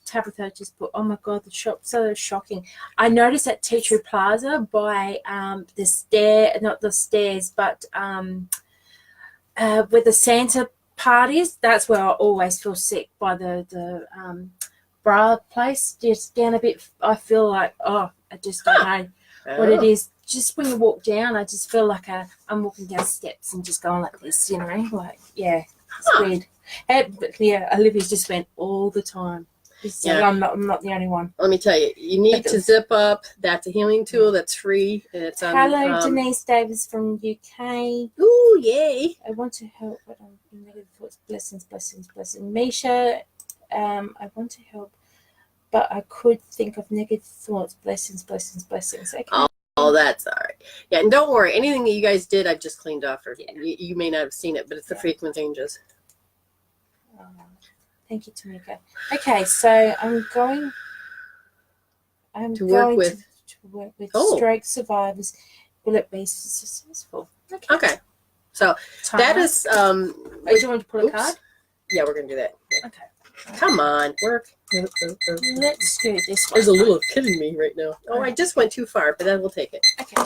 Tabitha just put, oh my God, the shop's so shocking. I noticed at Tea Tree Plaza by the stair, not the stairs, but where the Santa parties, that's where I always feel sick, by the bra place. Just down a bit, I feel like, I just don't know what it is. Just when you walk down, I just feel like I'm walking down steps and just going like this, you know, like, yeah, it's weird. But yeah, Olivia just went all the time. So I'm not the only one. Let me tell you, you need to zip up. That's a healing tool. That's free. And it's on. Hello, Denise Davis from UK. Ooh, yay! I want to help, but I'm in negative thoughts. Blessings. Misha, I want to help, but I could think of negative thoughts. Blessings. Okay. Oh, that's all right. Yeah, and don't worry. Anything that you guys did, I've just cleaned off. Or you may not have seen it, but it's the frequent changes. Thank you, Tamika. Okay, so I'm going to work with stroke survivors. Will it be successful? Okay. So that is. Do you want to pull a card? Yeah, we're gonna do that. Yeah. Okay. Come on, work. Let's do this one. There's a little kid in me right now. Oh, I just went too far, but then we'll take it. Okay.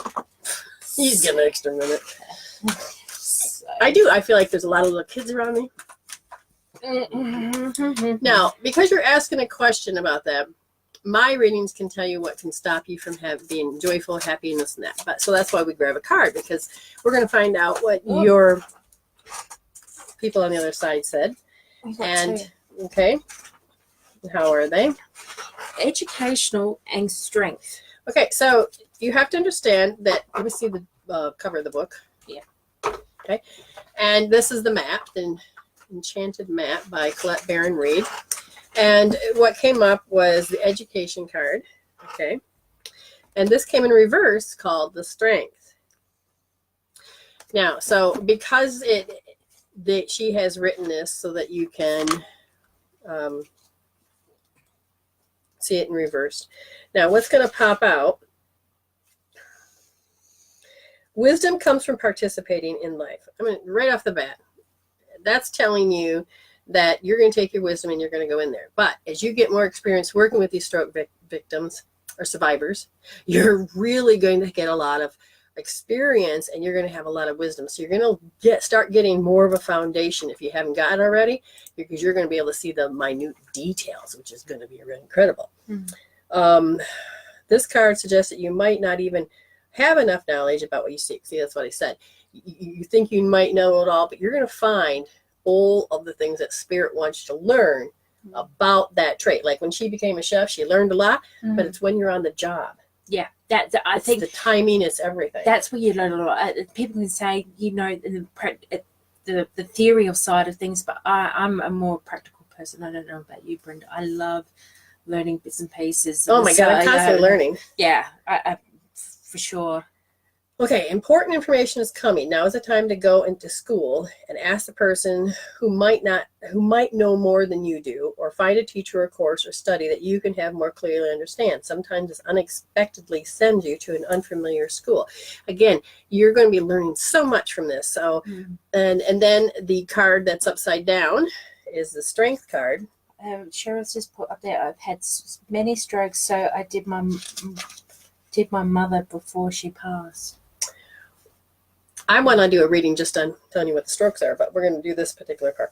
He's getting an extra minute. I do. I feel like there's a lot of little kids around me. Now, because you're asking a question about that, my readings can tell you what can stop you from being joyful, happy, and this and that. But so that's why we grab a card, because we're going to find out what your people on the other side said. And okay, how are they? Educational and strength. Okay, so you have to understand that. Let me see the cover of the book. Yeah. Okay, and this is the map. Then. Enchanted Map by Colette Baron Reed. And what came up was the education card. Okay. And this came in reverse, called the Strength. Now, so because she has written this so that you can see it in reverse. Now, what's going to pop out? Wisdom comes from participating in life. I mean, right off the bat. That's telling you that you're going to take your wisdom and you're going to go in there. But as you get more experience working with these stroke victims or survivors, you're really going to get a lot of experience and you're going to have a lot of wisdom. So you're going to start getting more of a foundation if you haven't got it already, because you're going to be able to see the minute details, which is going to be really incredible. Mm-hmm. This card suggests that you might not even have enough knowledge about what you seek. See, that's what I said. You think you might know it all, but you're going to find all of the things that Spirit wants you to learn about that trait. Like when she became a chef, she learned a lot, but it's when you're on the job. Yeah, I think the timing is everything. That's where you learn a lot. People can say, you know, the theory of side of things, but I'm a more practical person. I don't know about you, Brenda. I love learning bits and pieces. Oh my God, I'm constantly learning. Yeah, I for sure. Okay, important information is coming. Now is the time to go into school and ask the person who might know more than you do, or find a teacher or course or study that you can have more clearly understand. Sometimes this unexpectedly sends you to an unfamiliar school. Again, you're going to be learning so much from this. So, and then the card that's upside down is the Strength card. Cheryl's just put up there, I've had many strokes, so I did my mother before she passed. I want to do a reading just on telling you what the strokes are, but we're going to do this particular part.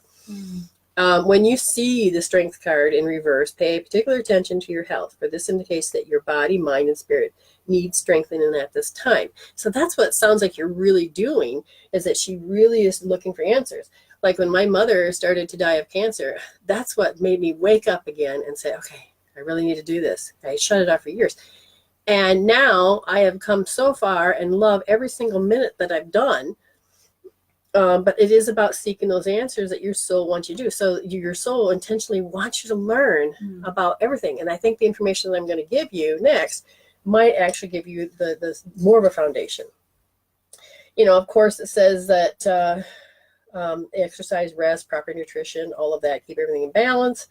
When you see the strength card in reverse, pay particular attention to your health, for this indicates that your body, mind, and spirit need strengthening at this time. So that's what it sounds like you're really doing, is that she really is looking for answers. Like when my mother started to die of cancer, that's what made me wake up again and say, okay, I really need to do this. I shut it off for years. And now I have come so far and love every single minute that I've done. But it is about seeking those answers that your soul wants you to do. So your soul intentionally wants you to learn about everything. And I think the information that I'm going to give you next might actually give you the more of a foundation. You know, of course, it says that exercise, rest, proper nutrition, all of that, keep everything in balance.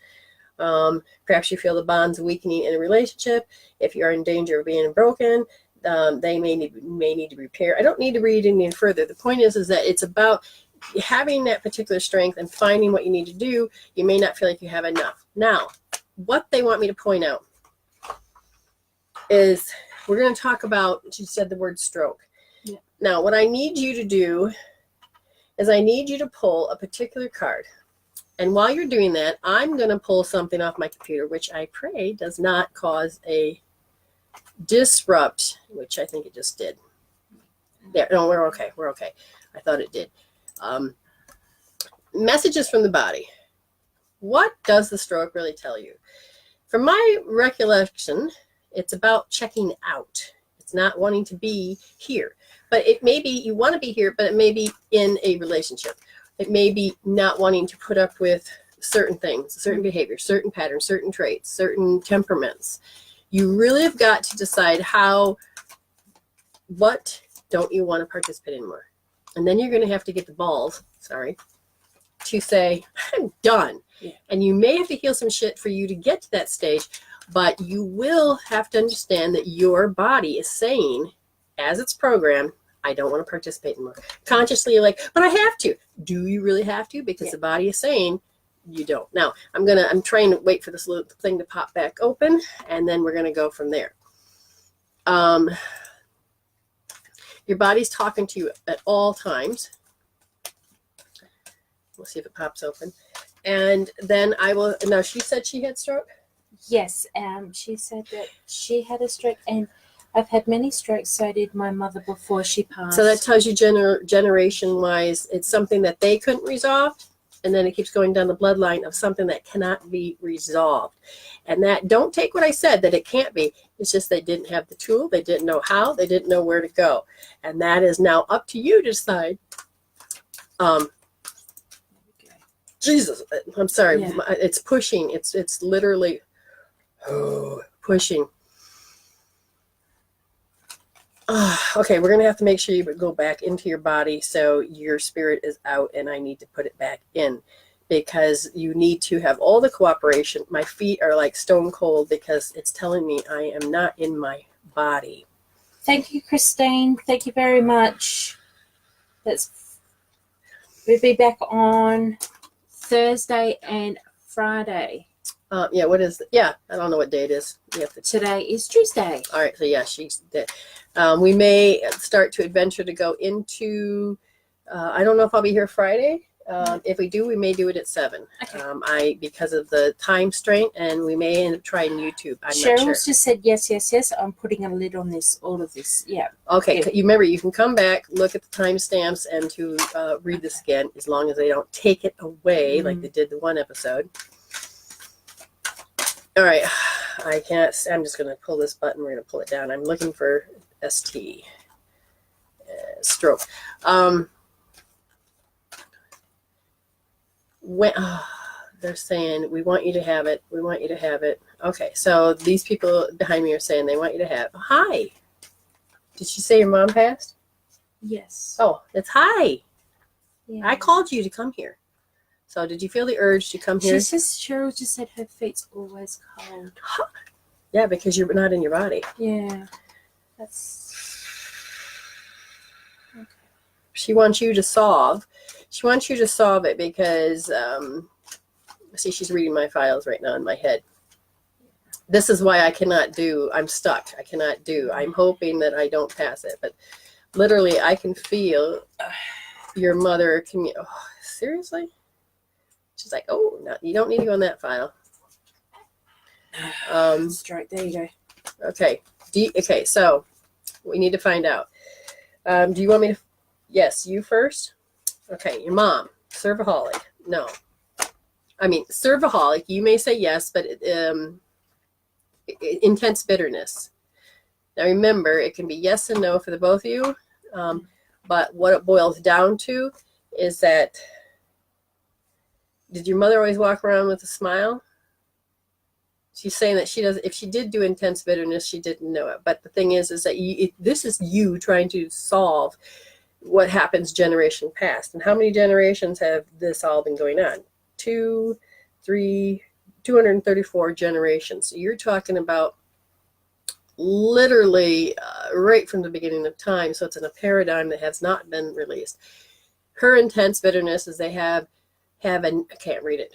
Perhaps you feel the bonds weakening in a relationship. If you are in danger of being broken, they may need to repair. I don't need to read any further. The point is that it's about having that particular strength and finding what you need to do. You may not feel like you have enough. Now, what they want me to point out is we're going to talk about, she said the word stroke. Yeah. Now, what I need you to do is I need you to pull a particular card. And while you're doing that, I'm going to pull something off my computer, which I pray does not cause a disrupt, which I think it just did. Yeah, no, we're okay. We're okay. I thought it did. Messages from the body. What does the stroke really tell you? From my recollection, it's about checking out. It's not wanting to be here. But it may be you want to be here, but it may be in a relationship. It may be not wanting to put up with certain things, certain behaviors, certain patterns, certain traits, certain temperaments. You really have got to decide what don't you want to participate anymore? And then you're going to have to get the balls, to say, I'm done. Yeah. And you may have to heal some shit for you to get to that stage, but you will have to understand that your body is saying, as it's programmed, I don't want to participate anymore. Consciously, you're like, but I have to. Do you really have to? Because the body is saying you don't. Now, I'm trying to wait for this little thing to pop back open, and then we're going to go from there. Your body's talking to you at all times. We'll see if it pops open. And then I will, now she said she had stroke? Yes, she said that she had a stroke, and I've had many strokes, so did my mother before she passed. So that tells you generation-wise, it's something that they couldn't resolve, and then it keeps going down the bloodline of something that cannot be resolved. And that, don't take what I said that it can't be. It's just they didn't have the tool, they didn't know how, they didn't know where to go. And that is now up to you to decide. Jesus, I'm sorry, it's pushing. It's literally pushing. Okay, we're going to have to make sure you go back into your body so your spirit is out, and I need to put it back in because you need to have all the cooperation. My feet are like stone cold because it's telling me I am not in my body. Thank you, Christine. Thank you very much. We'll be back on Thursday and Friday. What is it? Yeah, I don't know what day it is. Today is Tuesday. All right, so yeah, she's dead. We may start to adventure to go into, I don't know if I'll be here Friday. If we do, we may do it at 7. Okay. Because of the time strain, and we may end up trying YouTube. I'm not sure. Cheryl's just said yes. I'm putting a lid on this, all of this. Yeah. Okay. Yeah. You remember, you can come back, look at the timestamps, and to read this again, as long as they don't take it away like they did the one episode. All right. I can't. I'm just going to pull this button. We're going to pull it down. I'm looking for ST. Stroke. They're saying, we want you to have it. We want you to have it. Okay, so these people behind me are saying they want you to have. Hi. Did she say your mom passed? Yes. Oh, it's hi. Yeah. I called you to come here. So did you feel the urge to come here? She says Cheryl just said her feet's always cold. Yeah, because you're not in your body. Yeah. That's okay. She wants you to solve. She wants you to solve it because See, she's reading my files right now in my head. This is why I cannot do, I'm stuck. I cannot do. I'm hoping that I don't pass it. But literally, I can feel your mother. Oh, seriously? She's like, oh, no, you don't need to go on that file. Strike. There you go. Okay. Okay, so we need to find out. Do you want me to? Yes, you first? Okay, your mom. Servaholic. No. I mean, servaholic, you may say yes, but intense bitterness. Now remember, it can be yes and no for the both of you, but what it boils down to is that, did your mother always walk around with a smile? She's saying that she does. If she did do intense bitterness, she didn't know it. But the thing is that this is you trying to solve what happens generation past. And how many generations have this all been going on? 234 generations. So you're talking about literally right from the beginning of time. So it's in a paradigm that has not been released. Her intense bitterness is they have an, I can't read it.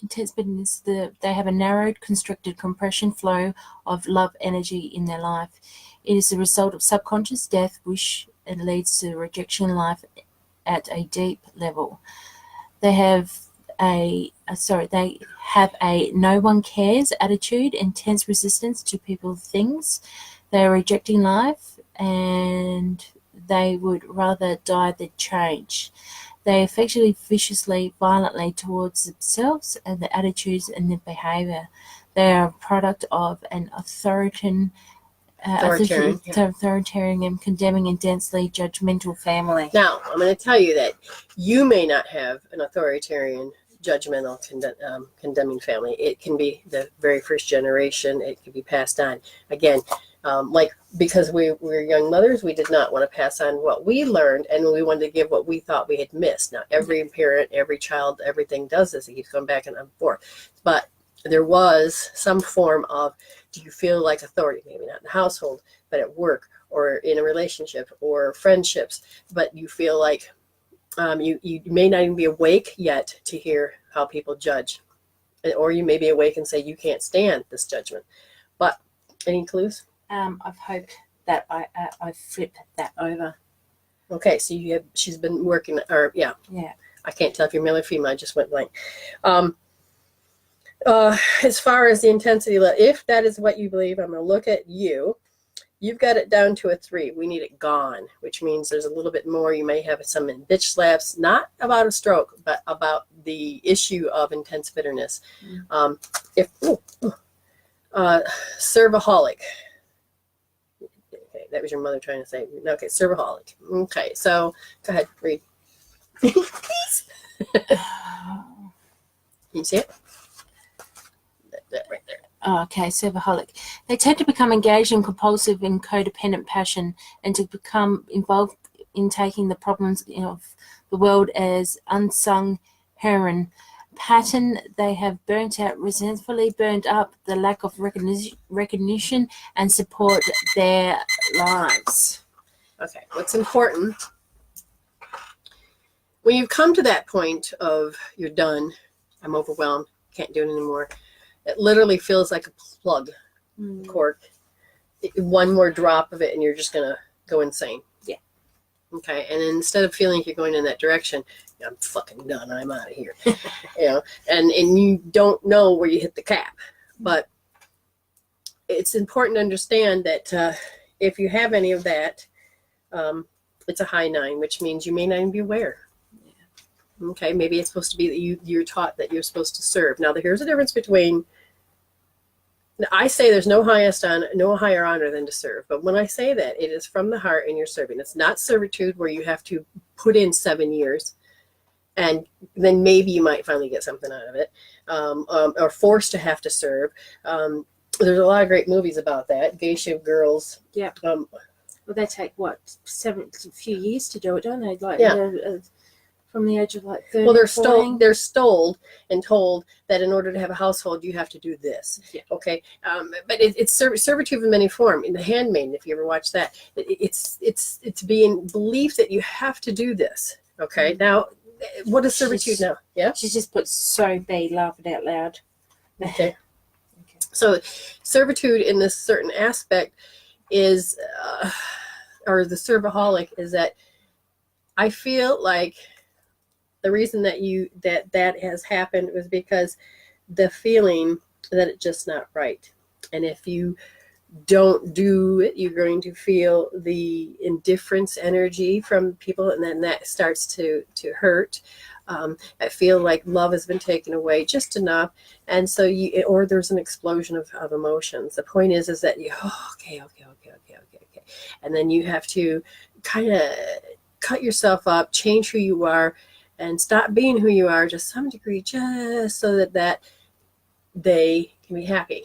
Intense bitterness, they have a narrowed, constricted compression flow of love energy in their life. It is the result of subconscious death, wish, and leads to rejection in life at a deep level. They have a no one cares attitude, intense resistance to people, things. They are rejecting life, and they would rather die than change. They effectively, viciously, violently towards themselves and their attitudes and their behavior. They are a product of an authoritarian and condemning and densely judgmental family. Now, I'm going to tell you that you may not have an authoritarian, judgmental, condemning family. It can be the very first generation. It can be passed on. Again, because we were young mothers, we did not want to pass on what we learned, and we wanted to give what we thought we had missed. Now, every parent, every child, everything does this. It keeps going back and forth. But there was some form of, do you feel like authority? Maybe not in the household, but at work or in a relationship or friendships. But you feel like you may not even be awake yet to hear how people judge. Or you may be awake and say, you can't stand this judgment. But any clues? I've hoped that I flip that over. Okay, so she's been working, or yeah. I can't tell if you're male or female. I just went blank. As far as the intensity, if that is what you believe, I'm going to look at you. You've got it down to a 3. We need it gone, which means there's a little bit more. You may have some bitch slaps, not about a stroke, but about the issue of intense bitterness. Servaholic. Okay, that was your mother trying to say. Okay, servaholic. Okay, so go ahead, read. Please. Can you see it? That right there. Okay, servaholic. They tend to become engaged in compulsive and codependent passion, and to become involved in taking the problems of the world as unsung heroine. Pattern, they have burnt out, resentfully burned up the lack of recognition and support their lives. Okay, what's important, when you've come to that point of you're done, I'm overwhelmed, can't do it anymore, it literally feels like a plug cork. One more drop of it and you're just going to go insane. Yeah. Okay, and instead of feeling like you're going in that direction, I'm fucking done, I'm out of here. And you don't know where you hit the cap. But it's important to understand that if you have any of that, it's a high 9, which means you may not even be aware. Yeah. Okay, maybe it's supposed to be that you're taught that you're supposed to serve. Now, here's the difference between, I say there's no higher honor than to serve. But when I say that, it is from the heart and you're serving. It's not servitude where you have to put in 7 years and then maybe you might finally get something out of it, or forced to have to serve. There's a lot of great movies about that. Geisha girls. Yeah. Well, they take a few years to do it, don't they? Like, from the age of like 30. Well, they're stoled and told that in order to have a household, you have to do this. Yeah. Okay. But it's servitude in many forms. In The Handmaiden, if you ever watch that, it's being believed that you have to do this. Okay. Mm-hmm. Now, what is servitude now? Yeah. She just put so be, laughing out loud. Okay. Okay. So servitude in this certain aspect is, or the servaholic is that I feel like the reason that has happened was because the feeling that it's just not right. And if you don't do it, you're going to feel the indifference energy from people, and then that starts to hurt. I feel like love has been taken away just enough, and so or there's an explosion of emotions. The point is that you okay, and then you have to kind of cut yourself up, change who you are, and stop being who you are to some degree, just so that they can be happy.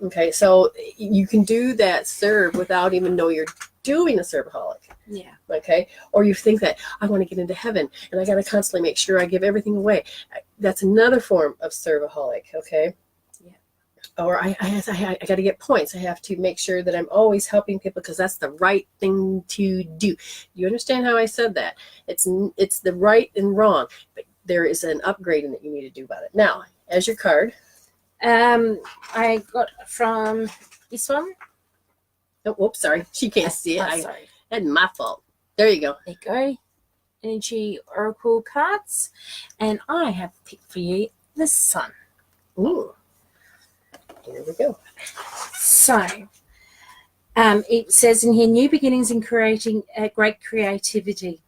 Okay, so you can do that serve without even know you're doing a servaholic. Yeah. Okay, or you think that I want to get into heaven and I got to constantly make sure I give everything away. That's another form of servaholic. Okay. Yeah. Or I got to get points. I have to make sure that I'm always helping people because that's the right thing to do. You understand how I said that? It's the right and wrong, but there is an upgrading that you need to do about it. Now, as your card. I got from this one. Oh, whoops, sorry. She can't see it. Sorry. That's my fault. There you go. There you go. Energy Oracle cards. And I have picked for you the Sun. Ooh. Here we go. So, it says in here, new beginnings and creating great creativity.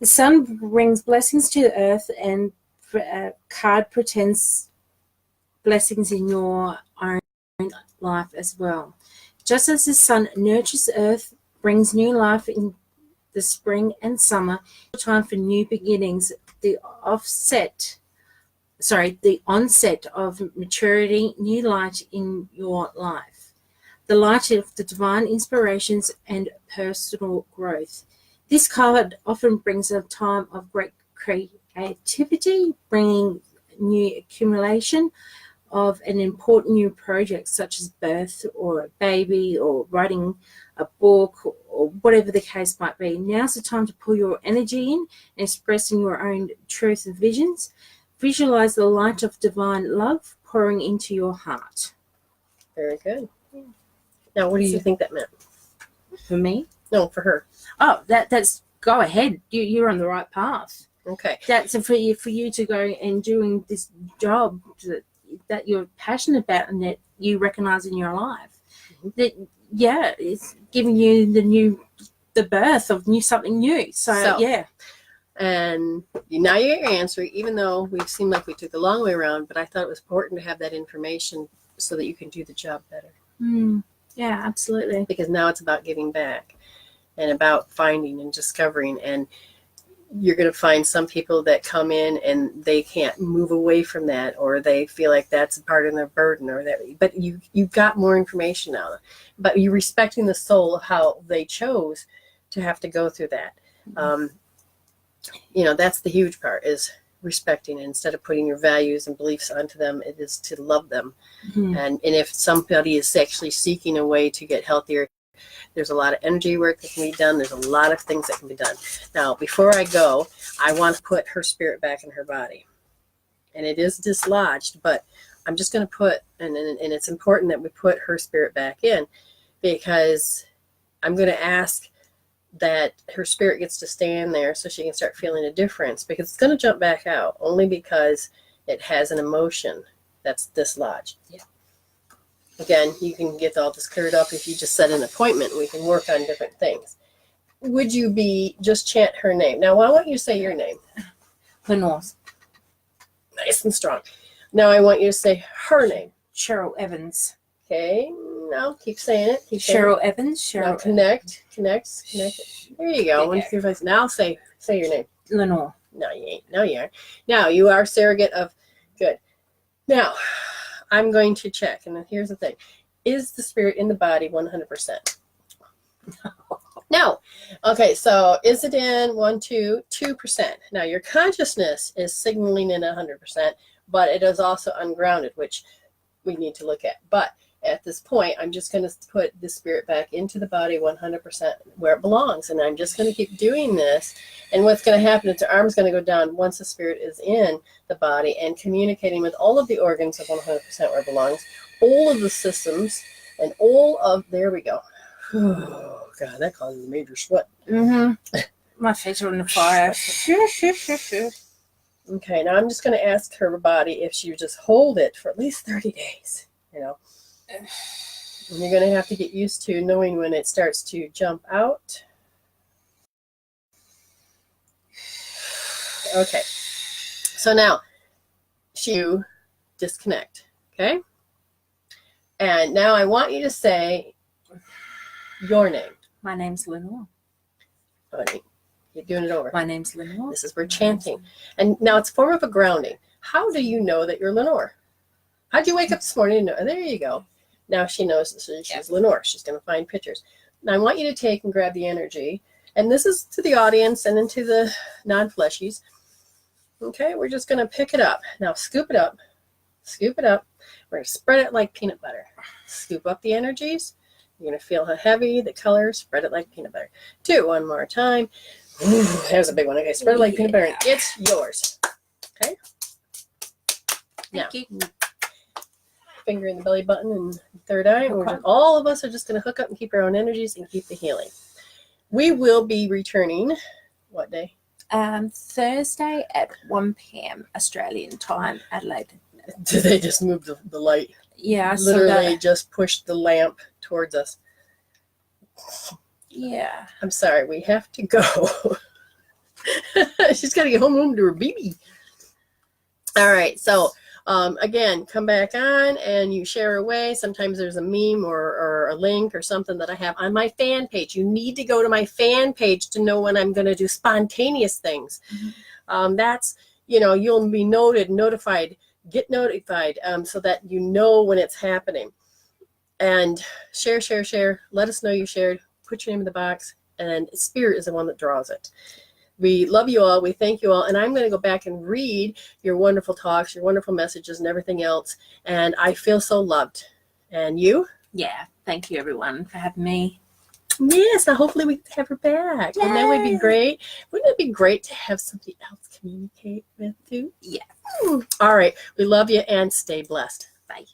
The Sun brings blessings to the earth, and card pretends blessings in your own life as well. Just as the sun nurtures the earth, brings new life in the spring and summer, time for new beginnings, the onset of maturity, new light in your life, the light of the divine inspirations and personal growth. This card often brings a time of great creativity, bringing new accumulation of an important new project such as birth or a baby or writing a book or whatever the case might be. Now's the time to pull your energy in and expressing your own truth and visions. Visualize the light of divine love pouring into your heart. Very good. Now, what do you think that meant? For me? No, for her. Oh, that's go ahead. You're on the right path. Okay. That's for you to go and doing this job that you're passionate about and that you recognize in your life. That it's giving you the birth of something new. So yeah. And now you get your answer, even though we seemed like we took the long way around, but I thought it was important to have that information so that you can do the job better. Yeah, absolutely. Because now it's about giving back and about finding and discovering, and you're going to find some people that come in and they can't move away from that, or they feel like that's a part of their burden, or that. But you've got more information now. But you're respecting the soul of how they chose to have to go through that. That's the huge part, is respecting. Instead of putting your values and beliefs onto them, it is to love them. And if somebody is actually seeking a way to get healthier, there's a lot of energy work that can be done. There's a lot of things that can be done. Now, before I go, I want to put her spirit back in her body. And it is dislodged, but I'm just going to put, and it's important that we put her spirit back in, because I'm going to ask that her spirit gets to stay in there so she can start feeling a difference, because it's going to jump back out only because it has an emotion that's dislodged. Yeah. Again, you can get all this cleared up if you just set an appointment. We can work on different things. Would you just chant her name? Now, I want you to say your name. Lenore. Nice and strong. Now, I want you to say her name. Cheryl Evans. Okay. Now, keep saying it. Cheryl Evans. Now, connect. There you go. 1, 2, 3, 4, 5. Now, say your name. Lenore. No, you ain't. No, you aren't. Now, you are surrogate of good. Now, I'm going to check, and here's the thing. Is the spirit in the body 100%? No. Okay, so is it in 2%? Now, your consciousness is signaling in 100%, but it is also ungrounded, which we need to look at. But at this point, I'm just going to put the spirit back into the body 100% where it belongs. And I'm just going to keep doing this. And what's going to happen is the arm's going to go down once the spirit is in the body and communicating with all of the organs of 100% where it belongs, all of the systems, and all of, there we go. Oh, God, that causes a major sweat. Mm-hmm. My feet are on the fire. Okay, now I'm just going to ask her body if she would just hold it for at least 30 days, you know. And you're going to have to get used to knowing when it starts to jump out. Okay, so now you disconnect, okay? And now I want you to say your name. My name's Lenore. Honey, you're doing it over. My name's Lenore. This is where chanting. And now it's a form of a grounding. How do you know that you're Lenore? How'd you wake up this morning and know? There you go. Now she knows this is, she's Lenore. She's going to find pictures. Now I want you to take and grab the energy. And this is to the audience and then to the non-fleshies. Okay, we're just going to pick it up. Now scoop it up. Scoop it up. We're going to spread it like peanut butter. Scoop up the energies. You're going to feel how heavy, the color, spread it like peanut butter. Do it one more time. Ooh, there's a big one. Okay, spread it like peanut butter. It's yours. Okay? Thank you. Finger in the belly button and third eye. Okay. All of us are just going to hook up and keep our own energies and keep the healing. We will be returning, what day? Thursday at 1 p.m. Australian time, Adelaide. Did they just move the light? Yeah, literally just pushed the lamp towards us. Yeah. I'm sorry, we have to go. She's got to get home to her baby. All right, so again, come back on and you share away. Sometimes there's a meme or a link or something that I have on my fan page. You need to go to my fan page to know when I'm going to do spontaneous things. Mm-hmm. That's, you know, you'll be notified. Get notified so that you know when it's happening. And share. Let us know you shared. Put your name in the box. And Spirit is the one that draws it. We love you all. We thank you all. And I'm going to go back and read your wonderful talks, your wonderful messages, and everything else. And I feel so loved. And you? Yeah. Thank you, everyone, for having me. Yes. Now hopefully we can have her back. Yay. And that would be great. Wouldn't it be great to have somebody else communicate with too? Yeah. All right. We love you and stay blessed. Bye.